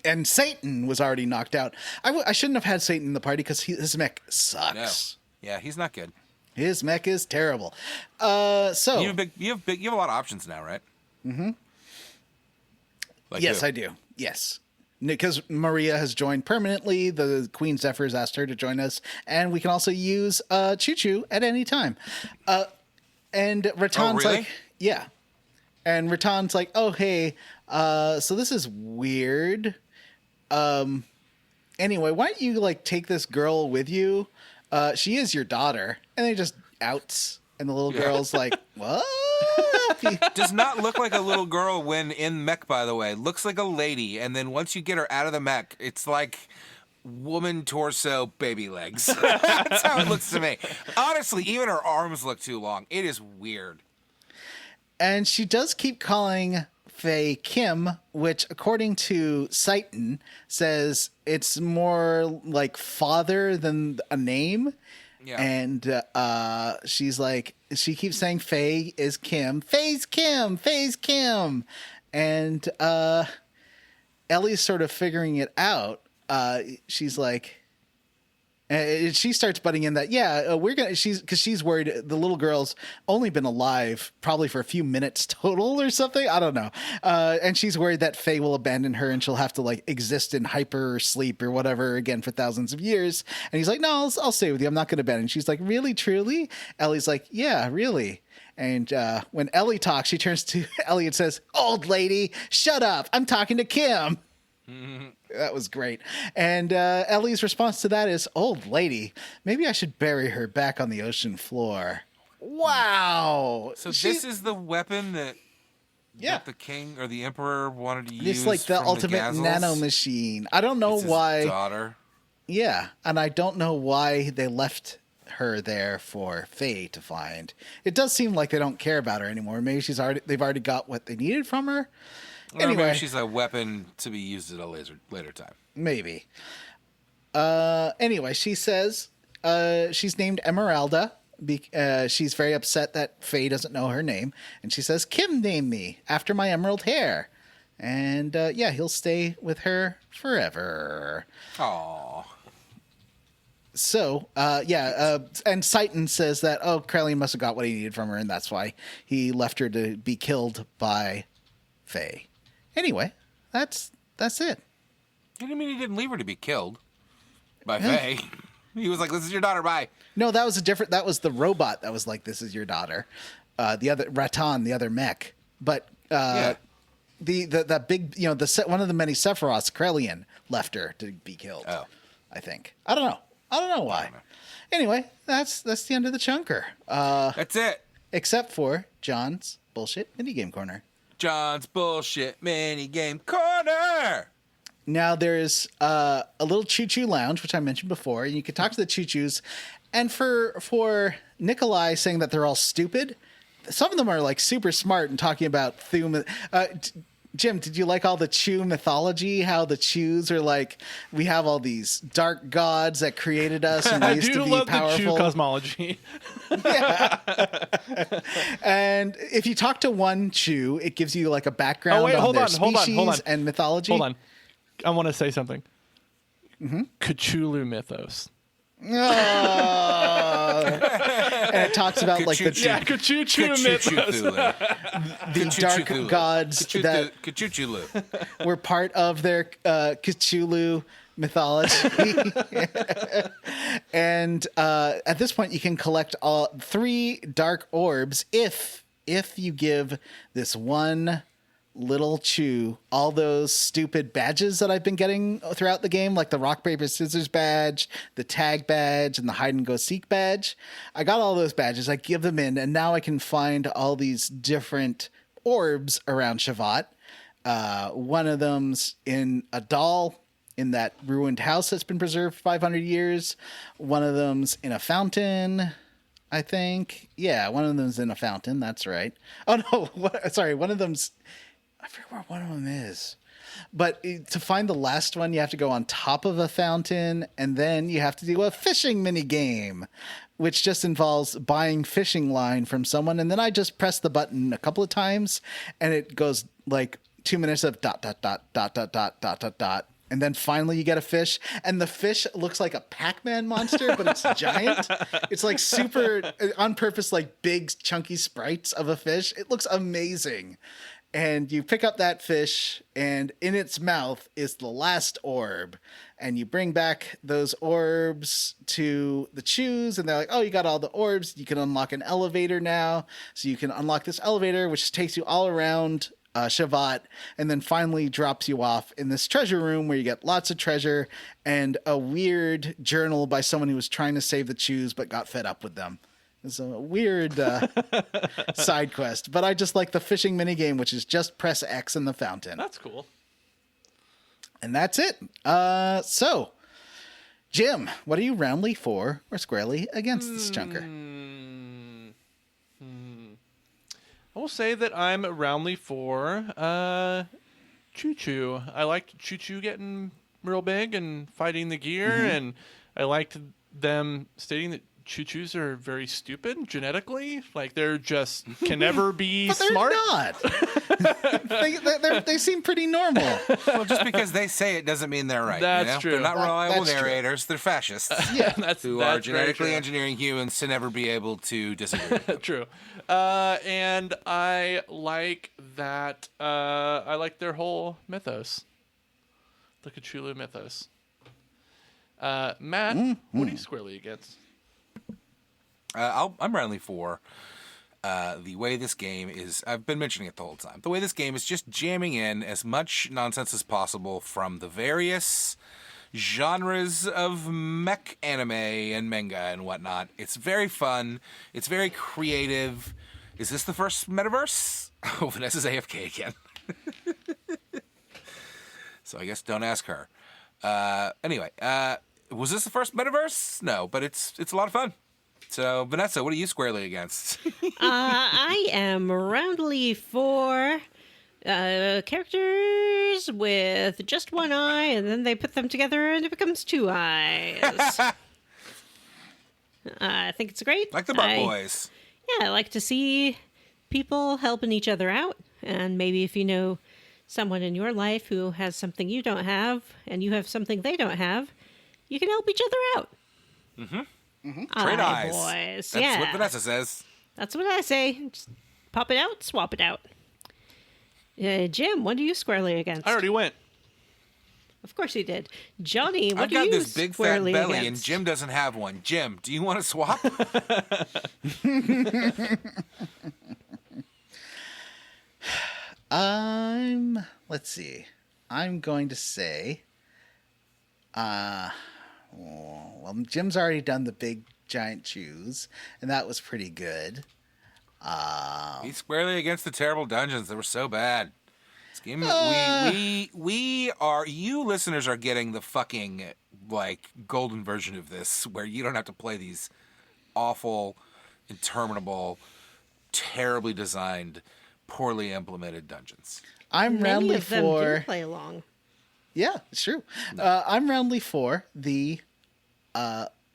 Speaker 3: And Satan was already knocked out. I shouldn't have had Satan in the party because his mech sucks.
Speaker 2: No. Yeah, he's not good.
Speaker 3: His mech is terrible. So
Speaker 2: You have a lot of options now, right? Mm-hmm. Like
Speaker 3: yes,
Speaker 2: who?
Speaker 3: I do. Yes. Because Maria has joined permanently. The Queen Zephyrs asked her to join us. And we can also use Choo-Choo at any time. And Rattan's
Speaker 2: really?
Speaker 3: like, yeah. And Rattan's like, oh, hey, so this is weird. Anyway, why don't you like take this girl with you? She is your daughter. And they just outs. And the little girl's like, what?
Speaker 2: Does not look like a little girl when in mech, by the way. Looks like a lady, and then once you get her out of the mech, it's like woman torso, baby legs. That's how it looks to me. Honestly, even her arms look too long. It is weird.
Speaker 3: And she does keep calling Faye Kim, which, according to Satan, says it's more like father than a name.
Speaker 2: Yeah.
Speaker 3: And she's like, she keeps saying Faye is Kim. Faye's Kim. Faye's Kim. And Ellie's sort of figuring it out. She's like, and she starts butting in that, because she's worried the little girl's only been alive probably for a few minutes total or something. I don't know. And she's worried that Faye will abandon her and she'll have to like exist in hyper sleep or whatever again for thousands of years. And he's like, no, I'll stay with you. I'm not going to abandon. She's like, really, truly? Ellie's like, yeah, really. And when Ellie talks, she turns to Ellie and says, old lady, shut up. I'm talking to Kim. That was great. And Ellie's response to that is, old lady, maybe I should bury her back on the ocean floor. Wow.
Speaker 2: So this is the weapon that
Speaker 3: Yeah.
Speaker 2: the king or the emperor wanted to use.
Speaker 3: It's like the
Speaker 2: from
Speaker 3: ultimate
Speaker 2: Gazelles?
Speaker 3: nano machine. I don't know
Speaker 2: It's his
Speaker 3: why.
Speaker 2: daughter.
Speaker 3: Yeah. And I don't know why they left her there for Faye to find. It does seem like they don't care about her anymore. Maybe they've already got what they needed from her.
Speaker 2: Or
Speaker 3: Anyway.
Speaker 2: maybe she's a weapon to be used at a later time.
Speaker 3: Maybe. Anyway, she says she's named Emeralda. She's very upset that Faye doesn't know her name. And she says, Kim named me after my emerald hair. And he'll stay with her forever.
Speaker 2: Aww.
Speaker 3: So, and Satan says that, Krellian must have got what he needed from her, and that's why he left her to be killed by Faye. Anyway, that's it.
Speaker 2: He didn't leave her to be killed by Faye. He was like, this is your daughter, bye.
Speaker 3: No, that was the robot that was like, this is your daughter. The other, Rattan, the other mech. But that big, one of the many Sephiroths, Krellian, left her to be killed.
Speaker 2: Oh.
Speaker 3: I think. I don't know why. Anyway, that's the end of the chunker.
Speaker 2: That's it.
Speaker 3: Except for John's bullshit minigame corner.
Speaker 2: John's bullshit minigame corner.
Speaker 3: Now there's a little choo-choo lounge, which I mentioned before, and you can talk to the choo-choos. And for Nikolai saying that they're all stupid, some of them are like super smart and talking about Thum. Jim, did you like all the Chew mythology? How the Chews are like, we have all these dark gods that created us, and we
Speaker 4: I
Speaker 3: used
Speaker 4: do
Speaker 3: to be
Speaker 4: love
Speaker 3: powerful.
Speaker 4: the Chew cosmology.
Speaker 3: Yeah. And if you talk to one Chew, it gives you like a background on their species and mythology.
Speaker 4: Hold on. I want to say something. C-chu-lu Mythos.
Speaker 3: And it talks about like the
Speaker 4: C-chu-chu Mythos.
Speaker 3: the dark gods that
Speaker 2: C-chu-lu.
Speaker 3: were part of their C-chu-lu mythology. And at this point, you can collect all 3 dark orbs if you give this one little Chew all those stupid badges that I've been getting throughout the game, like the rock paper scissors badge, the tag badge, and the hide and go seek badge. I got all those badges. I give them in, and now I can find all these different orbs around Shavat. One of them's in a doll in that ruined house that's been preserved for 500 years. One of them's in a fountain, I think. Yeah, one of them's in a fountain. That's right. Oh, no. Sorry, one of them's... I forget where one of them is. But to find the last one, you have to go on top of a fountain, and then you have to do a fishing mini game, which just involves buying fishing line from someone. And then I just press the button a couple of times, and it goes like 2 minutes of ... And then finally you get a fish, and the fish looks like a Pac-Man monster, but it's giant. It's like super on purpose, like big chunky sprites of a fish. It looks amazing. And you pick up that fish, and in its mouth is the last orb. And you bring back those orbs to the Chews, and they're like, oh, you got all the orbs. You can unlock an elevator now. So you can unlock this elevator, which takes you all around Shavat, and then finally drops you off in this treasure room where you get lots of treasure and a weird journal by someone who was trying to save the Chews but got fed up with them. It's a weird side quest, but I just like the fishing minigame, which is just press X in the fountain.
Speaker 4: That's cool.
Speaker 3: And that's it. So, Jim, what are you roundly for or squarely against this chunker?
Speaker 4: I will say that I'm roundly for Choo-Choo. I liked Choo-Choo getting real big and fighting the gear, and I liked them stating that Choo-Choos are very stupid genetically. Like, they're just can never be smart.
Speaker 3: They're not. They seem pretty normal.
Speaker 2: Well, just because they say it doesn't mean they're right.
Speaker 4: That's true.
Speaker 2: They're not reliable
Speaker 3: That's
Speaker 2: narrators. True. They're fascists.
Speaker 3: Yeah,
Speaker 2: who are genetically engineering humans to never be able to disagree with them.
Speaker 4: True. And I like that. I like their whole mythos. The C-chu-lu mythos. Matt, what are you squarely against?
Speaker 2: I'm roundly for the way this game is. I've been mentioning it the whole time. The way this game is just jamming in as much nonsense as possible from the various genres of mech anime and manga and whatnot. It's very fun. It's very creative. Is this the first metaverse? Oh, Vanessa's AFK again. So I guess don't ask her. Anyway, was this the first metaverse? No, but it's a lot of fun. So, Vanessa, what are you squarely against?
Speaker 1: I am roundly for characters with just one eye, and then they put them together and it becomes 2 eyes. I think it's great.
Speaker 2: Like the Bart Boys.
Speaker 1: Yeah, I like to see people helping each other out. And maybe if you know someone in your life who has something you don't have, and you have something they don't have, you can help each other out.
Speaker 2: Trade eyes.
Speaker 1: Boys.
Speaker 2: That's what Vanessa says.
Speaker 1: That's what I say. Just pop it out, swap it out. Jim, what are you squarely against?
Speaker 4: I already went.
Speaker 1: Of course you did. Johnny, what
Speaker 2: I've
Speaker 1: are you
Speaker 2: got this big fat
Speaker 1: squarely
Speaker 2: belly,
Speaker 1: against?
Speaker 2: and Jim doesn't have one. Jim, do you want to swap?
Speaker 3: Let's see. I'm going to say, well, Jim's already done the big giant Chews, and that was pretty good.
Speaker 2: He's squarely against the terrible dungeons. They were so bad. This game, we are, you listeners are getting the fucking, like, golden version of this, where you don't have to play these awful, interminable, terribly designed, poorly implemented dungeons.
Speaker 3: I'm
Speaker 1: Many
Speaker 3: roundly
Speaker 1: of them
Speaker 3: for...
Speaker 1: do play along.
Speaker 3: Yeah, it's true. I'm roundly for the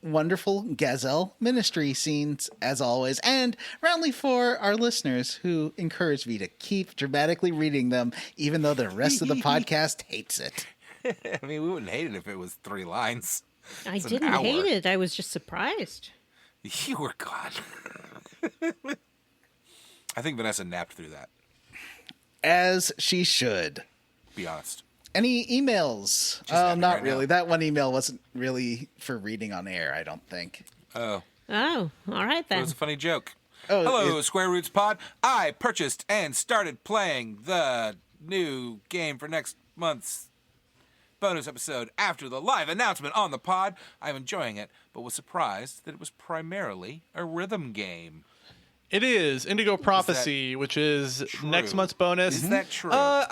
Speaker 3: wonderful Gavel Ministry scenes, as always, and roundly for our listeners who encourage me to keep dramatically reading them, even though the rest of the podcast hates it.
Speaker 2: I mean, we wouldn't hate it if it was 3 lines.
Speaker 1: I
Speaker 2: It's an
Speaker 1: didn't
Speaker 2: hour.
Speaker 1: hate it. I was just surprised.
Speaker 2: You were gone. I think Vanessa napped through that.
Speaker 3: As she should.
Speaker 2: Be honest.
Speaker 3: Any emails?
Speaker 2: napping
Speaker 3: Not
Speaker 2: right
Speaker 3: really.
Speaker 2: now.
Speaker 3: That one email wasn't really for reading on air, I don't think.
Speaker 2: Oh,
Speaker 1: Oh, all right
Speaker 2: it
Speaker 1: then.
Speaker 2: was a funny joke.
Speaker 3: Oh,
Speaker 2: Hello, Square Roots Pod. I purchased and started playing the new game for next month's bonus episode after the live announcement on the pod. I'm enjoying it, but was surprised that it was primarily a rhythm game.
Speaker 4: It is Indigo Prophecy, which is
Speaker 2: true?
Speaker 4: next month's bonus.
Speaker 2: Is that true?
Speaker 4: I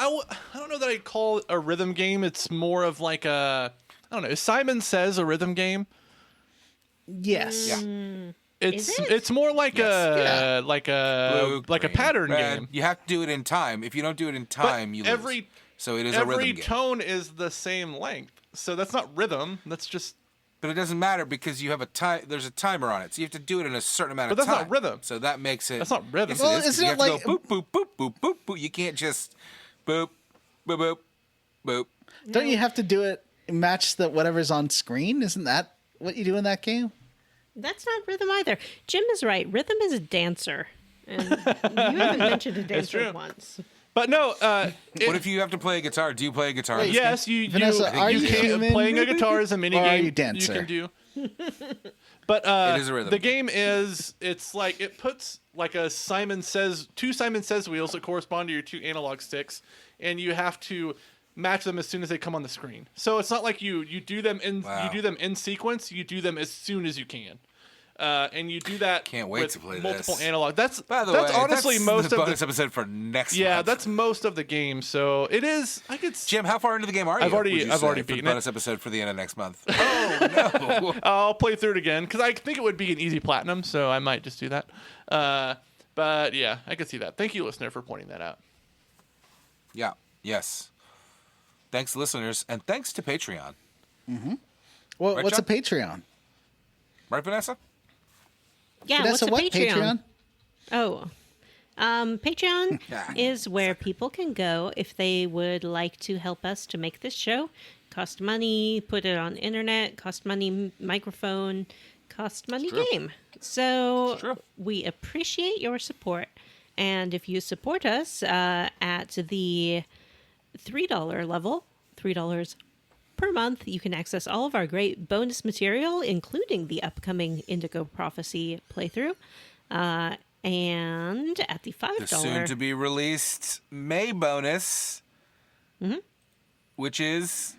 Speaker 4: don't know that I'd call it a rhythm game. It's more of like a, I don't know. Is Simon Says a rhythm game?
Speaker 3: Yes.
Speaker 2: Yeah.
Speaker 4: It's more like
Speaker 3: Yes.
Speaker 4: a like a
Speaker 2: Blue,
Speaker 4: like a
Speaker 2: green,
Speaker 4: pattern
Speaker 2: red.
Speaker 4: game.
Speaker 2: You have to do it in time. If you don't do it in time, you lose. So it is a rhythm
Speaker 4: Every
Speaker 2: game.
Speaker 4: tone is the same length. So that's not rhythm. That's just.
Speaker 2: But it doesn't matter because you have a time. There's a timer on it, so you have to do it in a certain amount
Speaker 4: But
Speaker 2: of
Speaker 4: that's
Speaker 2: time.
Speaker 4: not rhythm.
Speaker 2: So that makes it.
Speaker 4: That's not rhythm.
Speaker 2: Yes,
Speaker 3: Well,
Speaker 2: it is, 'cause
Speaker 3: isn't
Speaker 2: you
Speaker 3: it
Speaker 2: have to
Speaker 3: like-
Speaker 2: go boop boop boop boop boop boop? You can't just boop boop boop boop.
Speaker 3: Don't you have to do it match the whatever's on screen? Isn't that what you do in that game?
Speaker 1: That's not rhythm either. Jim is right. Rhythm is a dancer. And you haven't mentioned a dancer
Speaker 4: true.
Speaker 1: once.
Speaker 4: But no.
Speaker 2: What if you have to play a guitar? Do you play a guitar? in this
Speaker 4: Yes,
Speaker 2: game?
Speaker 3: Vanessa, are you
Speaker 4: can
Speaker 3: human?
Speaker 4: playing a guitar is a mini
Speaker 3: Or are
Speaker 4: game
Speaker 3: you dancer?
Speaker 4: you can do. But
Speaker 2: It is a rhythm
Speaker 4: the
Speaker 2: game.
Speaker 4: game is it's like it puts like a Simon Says two Simon Says wheels that correspond to your 2 analog sticks, and you have to match them as soon as they come on the screen. So it's not like you do them in
Speaker 2: Wow.
Speaker 4: you do them in sequence. You do them as soon as you can. And you do that
Speaker 2: Can't wait
Speaker 4: with
Speaker 2: to play
Speaker 4: multiple
Speaker 2: this.
Speaker 4: analog. That's
Speaker 2: By the
Speaker 4: that's
Speaker 2: way,
Speaker 4: honestly
Speaker 2: that's
Speaker 4: most
Speaker 2: the
Speaker 4: of
Speaker 2: bonus
Speaker 4: the
Speaker 2: episode for next
Speaker 4: yeah.
Speaker 2: month.
Speaker 4: That's most of the game. So it is. I could.
Speaker 2: Jim, how far into the game are you?
Speaker 4: I've already-
Speaker 2: would you
Speaker 4: I've
Speaker 2: say,
Speaker 4: already
Speaker 2: for the
Speaker 4: beaten
Speaker 2: bonus
Speaker 4: it.
Speaker 2: episode for the end of next month. Oh no!
Speaker 4: I'll play through it again because I think it would be an easy platinum, so I might just do that. But yeah, I could see that. Thank you, listener, for pointing that out.
Speaker 2: Yeah. Yes. Thanks, listeners, and thanks to Patreon.
Speaker 3: Well,
Speaker 2: Right,
Speaker 3: what's
Speaker 2: John?
Speaker 3: a Patreon?
Speaker 2: Right, Vanessa?
Speaker 1: Yeah,
Speaker 3: Vanessa,
Speaker 1: what's a
Speaker 3: what
Speaker 1: Patreon? Oh. Patreon
Speaker 2: Yeah.
Speaker 1: is where people can go if they would like to help us to make this show. Cost money, put it on internet, cost money microphone, cost money
Speaker 2: true.
Speaker 1: game. So
Speaker 2: true.
Speaker 1: we appreciate your support. And if you support us at the $3 level, $3 per month, you can access all of our great bonus material, including the upcoming Indigo Prophecy playthrough. And at the $5,
Speaker 2: The soon-to-be released May bonus, which is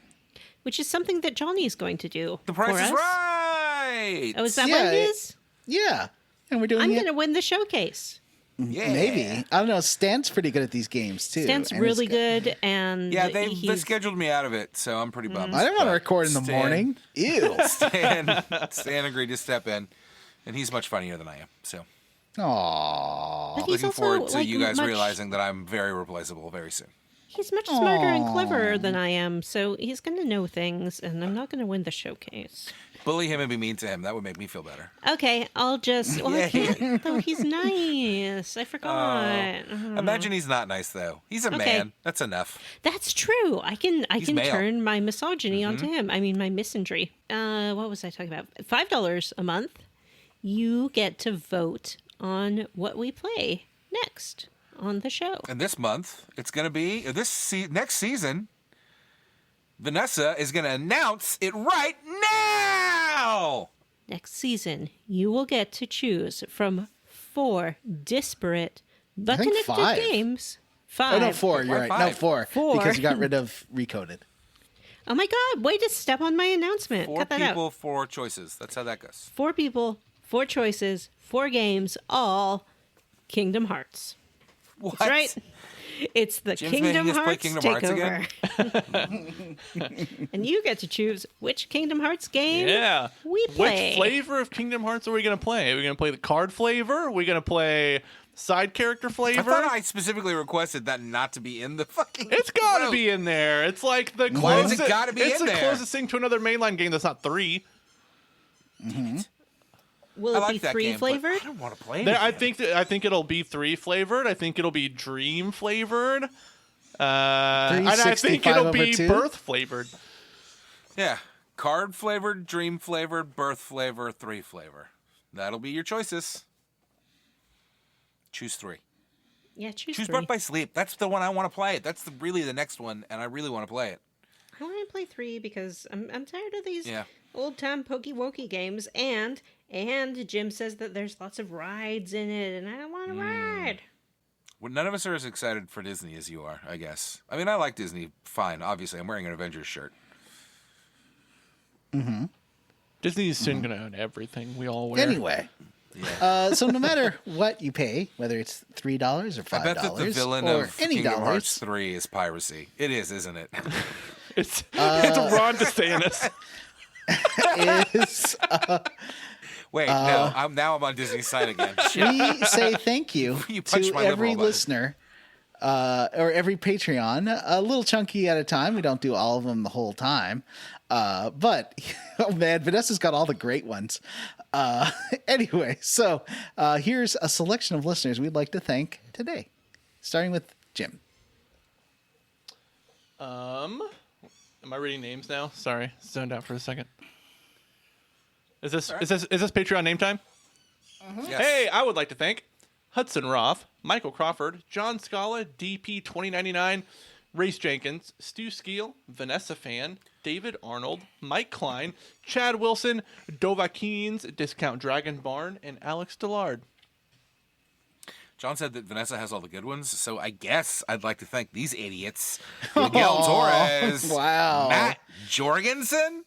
Speaker 1: which is something that Johnny is going to do.
Speaker 2: The Price
Speaker 1: for
Speaker 2: is
Speaker 1: us.
Speaker 2: Right.
Speaker 1: Oh, is that
Speaker 3: Yeah,
Speaker 1: what it is?
Speaker 3: Yeah. And we're doing
Speaker 1: I'm
Speaker 3: it.
Speaker 1: going to win the showcase.
Speaker 2: Yeah.
Speaker 3: Maybe. I don't know. Stan's pretty good at these games, too.
Speaker 1: Stan's
Speaker 3: and
Speaker 1: really
Speaker 3: it's
Speaker 1: good, and
Speaker 2: Yeah, they
Speaker 1: he's
Speaker 2: scheduled me out of it, so I'm pretty bummed.
Speaker 3: I don't want to
Speaker 2: But
Speaker 3: record in the morning. Ew.
Speaker 2: Stan agreed to step in, and he's much funnier than I am. So
Speaker 3: Aww.
Speaker 1: But he's
Speaker 2: looking
Speaker 1: also,
Speaker 2: forward to
Speaker 1: like,
Speaker 2: you guys
Speaker 1: much-
Speaker 2: realizing that I'm very replaceable very soon.
Speaker 1: He's much smarter and cleverer than I am, so he's going to know things, and I'm not going to win the showcase.
Speaker 2: Bully him and be mean to him. That would make me feel better.
Speaker 1: Okay, I'll just. Well, I
Speaker 2: Yay.
Speaker 1: can't, though. He's nice. I forgot.
Speaker 2: Imagine he's not nice though. He's a
Speaker 1: Okay.
Speaker 2: man. That's enough.
Speaker 1: That's true. I can
Speaker 2: He's male.
Speaker 1: turn my misogyny onto him. I mean, my misandry. What was I talking about? $5 a month. You get to vote on what we play next on the show.
Speaker 2: And this month, it's going to be next season. Vanessa is going to announce it right now.
Speaker 1: Next season, you will get to choose from 4 disparate but
Speaker 3: I think
Speaker 1: connected
Speaker 3: 5.
Speaker 1: games. 5.
Speaker 3: Oh, no, 4.
Speaker 2: Why
Speaker 3: You're right. No,
Speaker 2: 5?
Speaker 3: 4.
Speaker 1: 4.
Speaker 3: Because you got rid of Recoded.
Speaker 1: Oh my God! Way to step on my announcement.
Speaker 2: 4
Speaker 1: Cut that
Speaker 2: people,
Speaker 1: out.
Speaker 2: 4 choices. That's how that goes.
Speaker 1: 4 people, 4 choices, 4 games, all Kingdom Hearts.
Speaker 2: What?
Speaker 1: That's right. It's the
Speaker 2: Jim's
Speaker 1: Kingdom
Speaker 2: making us play
Speaker 1: Hearts
Speaker 2: Kingdom Hearts
Speaker 1: takeover. And you get to choose which Kingdom Hearts game
Speaker 4: Yeah.
Speaker 1: we play.
Speaker 4: Which flavor of Kingdom Hearts are we going to play? Are we going to play the card flavor? Are we going to play side character
Speaker 2: I
Speaker 4: flavor?
Speaker 2: thought I specifically requested that not to be in the fucking.
Speaker 4: It's got to
Speaker 2: vote.
Speaker 4: be in there. It's like the
Speaker 2: Why has
Speaker 4: closest.
Speaker 2: it gotta be
Speaker 4: it's
Speaker 2: in
Speaker 4: the
Speaker 2: there?
Speaker 4: closest thing to another mainline game that's not 3.
Speaker 2: Damn it.
Speaker 1: Will
Speaker 2: I
Speaker 1: it
Speaker 2: like
Speaker 1: be
Speaker 2: that
Speaker 1: 3
Speaker 2: game, but
Speaker 1: flavored?
Speaker 2: I don't want to play it.
Speaker 4: I
Speaker 2: again.
Speaker 4: think it'll be 3 flavored. I think it'll be dream flavored. And I think
Speaker 3: 365
Speaker 4: it'll
Speaker 3: over
Speaker 4: be
Speaker 3: 2?
Speaker 4: birth flavored.
Speaker 2: Yeah. Card flavored, dream flavored, birth flavor, 3 flavor. That'll be your choices. Choose 3.
Speaker 1: Yeah, choose
Speaker 2: Choose
Speaker 1: 3.
Speaker 2: Birth by Sleep. That's the one I want to play. That's really the next one, and I really want to play it.
Speaker 1: I want to play 3 because I'm tired of these
Speaker 2: Yeah.
Speaker 1: old time pokey wokey games, and Jim says that there's lots of rides in it, and I want to ride.
Speaker 2: Well, none of us are as excited for Disney as you are, I guess. I mean, I like Disney. Fine. Obviously, I'm wearing an Avengers shirt.
Speaker 4: Disney's soon going to own everything we all wear.
Speaker 3: Anyway, so no matter what you pay, whether it's $3 or $5
Speaker 2: I bet that the villain
Speaker 3: or
Speaker 2: of
Speaker 3: any
Speaker 2: Kingdom Hearts
Speaker 3: dollars,
Speaker 2: 3 is piracy. It is, isn't it?
Speaker 4: It's Ron DeSantis.
Speaker 3: is
Speaker 2: Wait, no. I'm on Disney's side again. Shit.
Speaker 3: we say thank you,
Speaker 2: You punched
Speaker 3: to
Speaker 2: my
Speaker 3: every
Speaker 2: liberal button.
Speaker 3: listener or every Patreon, a little chunky at a time. We don't do all of them the whole time. But, oh man, Vanessa's got all the great ones. Anyway, so here's a selection of listeners we'd like to thank today, starting with Jim.
Speaker 4: Am I reading names now? Sorry, zoned out for a second. Is this Patreon name time?
Speaker 2: Yes.
Speaker 4: Hey, I would like to thank Hudson Roth, Michael Crawford, John Scala, DP 2099, Race Jenkins, Stu Skeel, Vanessa Fan, David Arnold, Mike Klein, Chad Wilson, Dovakines, Discount Dragon Barn, and Alex Dillard.
Speaker 2: John said that Vanessa has all the good ones, so I guess I'd like to thank these idiots. Miguel Torres.
Speaker 3: Wow.
Speaker 2: Matt Jorgensen.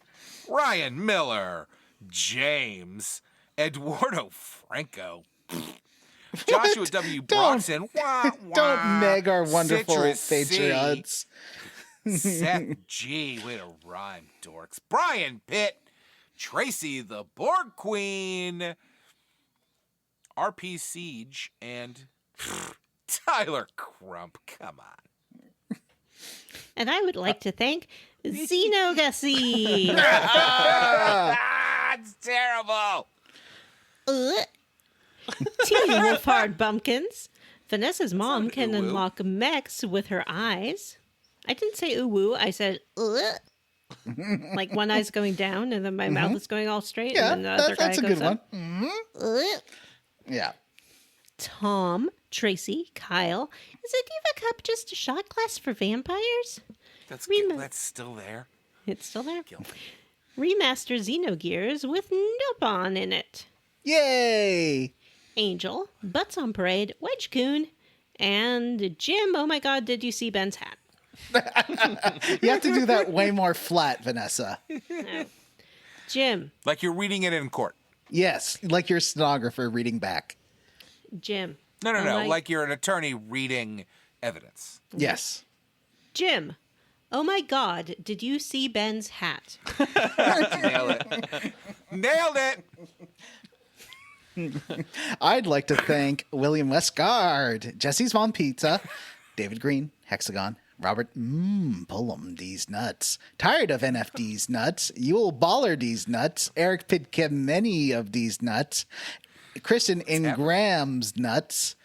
Speaker 2: Ryan Miller. James. Eduardo Franco. Joshua W. Bronson. Wah, wah.
Speaker 3: Don't neg our wonderful
Speaker 2: Citrus C.
Speaker 3: Patreons.
Speaker 2: Seth G. Way to rhyme, dorks. Brian Pitt. Tracy the Borg Queen. RP Siege, and Tyler Crump. Come on.
Speaker 1: And I would like to thank Xenogears.
Speaker 2: It's terrible.
Speaker 1: Team Wolfhard Bumpkins. Vanessa's mom
Speaker 2: an
Speaker 1: can
Speaker 2: ooh-woo.
Speaker 1: unlock mechs with her eyes. I didn't say ooh-woo, I said like one eye's going down and then my mouth is going all straight.
Speaker 3: Yeah,
Speaker 1: and then the other
Speaker 3: that's a
Speaker 1: guy
Speaker 3: good
Speaker 1: goes
Speaker 3: one.
Speaker 1: up.
Speaker 3: Yeah.
Speaker 1: Tom, Tracy, Kyle. Is a Diva Cup just a shot glass for vampires?
Speaker 2: That's still there.
Speaker 1: It's still there.
Speaker 2: Kill me.
Speaker 1: Remaster Xenogears with Nopon in it.
Speaker 3: Yay!
Speaker 1: Angel, Butts on Parade, Wedge Coon, and Jim. Oh my God, did you see Ben's hat?
Speaker 3: You have to do that way more flat, Vanessa.
Speaker 1: Jim,
Speaker 2: Like you're reading it in court.
Speaker 3: Yes, like your stenographer reading back.
Speaker 1: Jim.
Speaker 2: No,
Speaker 1: Oh my-
Speaker 2: like you're an attorney reading evidence.
Speaker 3: Yes.
Speaker 1: Jim. Oh my God, did you see Ben's hat?
Speaker 2: Nailed it. Nailed it.
Speaker 3: I'd like to thank William Westgard, Jesse's Mom Pizza, David Green, Hexagon, Robert Pullum these nuts, Tired of NFD's nuts, Yule Baller these nuts, Eric Pidkemeni of these nuts, Kristen Ingram's nuts,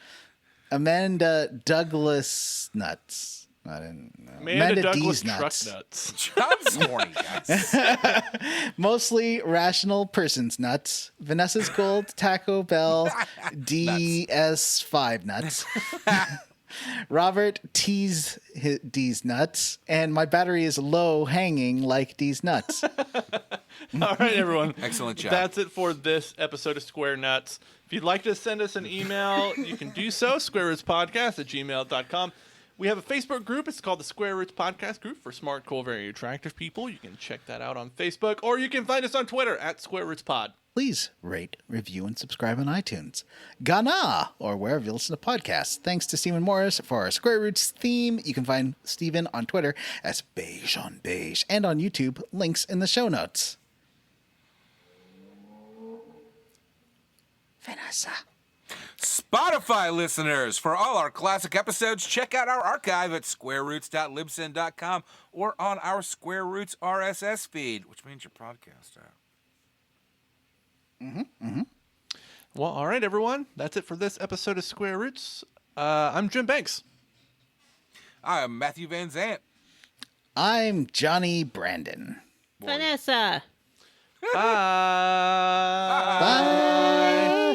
Speaker 3: Amanda Douglas nuts. I didn't know.
Speaker 4: Amanda Douglas
Speaker 3: D's
Speaker 4: Truck Nuts.
Speaker 2: John's horny, guys.
Speaker 3: Mostly rational person's nuts. Vanessa's Gold, Taco Bell, DS5 nuts. Robert T's D's nuts, and my battery is low hanging like these nuts.
Speaker 4: All right, everyone.
Speaker 2: Excellent job.
Speaker 4: That's it for this episode of Square Nuts. If you'd like to send us an email, you can do so, squarerootspodcast@gmail.com. We have a Facebook group. It's called the Square Roots Podcast Group for smart, cool, very attractive people. You can check that out on Facebook, or you can find us on Twitter @SquareRootsPod.
Speaker 3: Please rate, review, and subscribe on iTunes, Ghana, or wherever you listen to podcasts. Thanks to Stephen Morris for our Square Roots theme. You can find Stephen on Twitter as Beige on Beige and on YouTube. Links in the show notes. Vanessa.
Speaker 2: Spotify listeners, for all our classic episodes, check out our archive at squareroots.libsyn.com or on our Square Roots RSS feed, which means your podcast app.
Speaker 4: Well, all right, everyone. That's it for this episode of Square Roots. I'm Jim Banks.
Speaker 2: I'm Matthew Van Zant.
Speaker 3: I'm Johnny Brandon.
Speaker 1: Vanessa.
Speaker 4: Bye.
Speaker 3: Bye.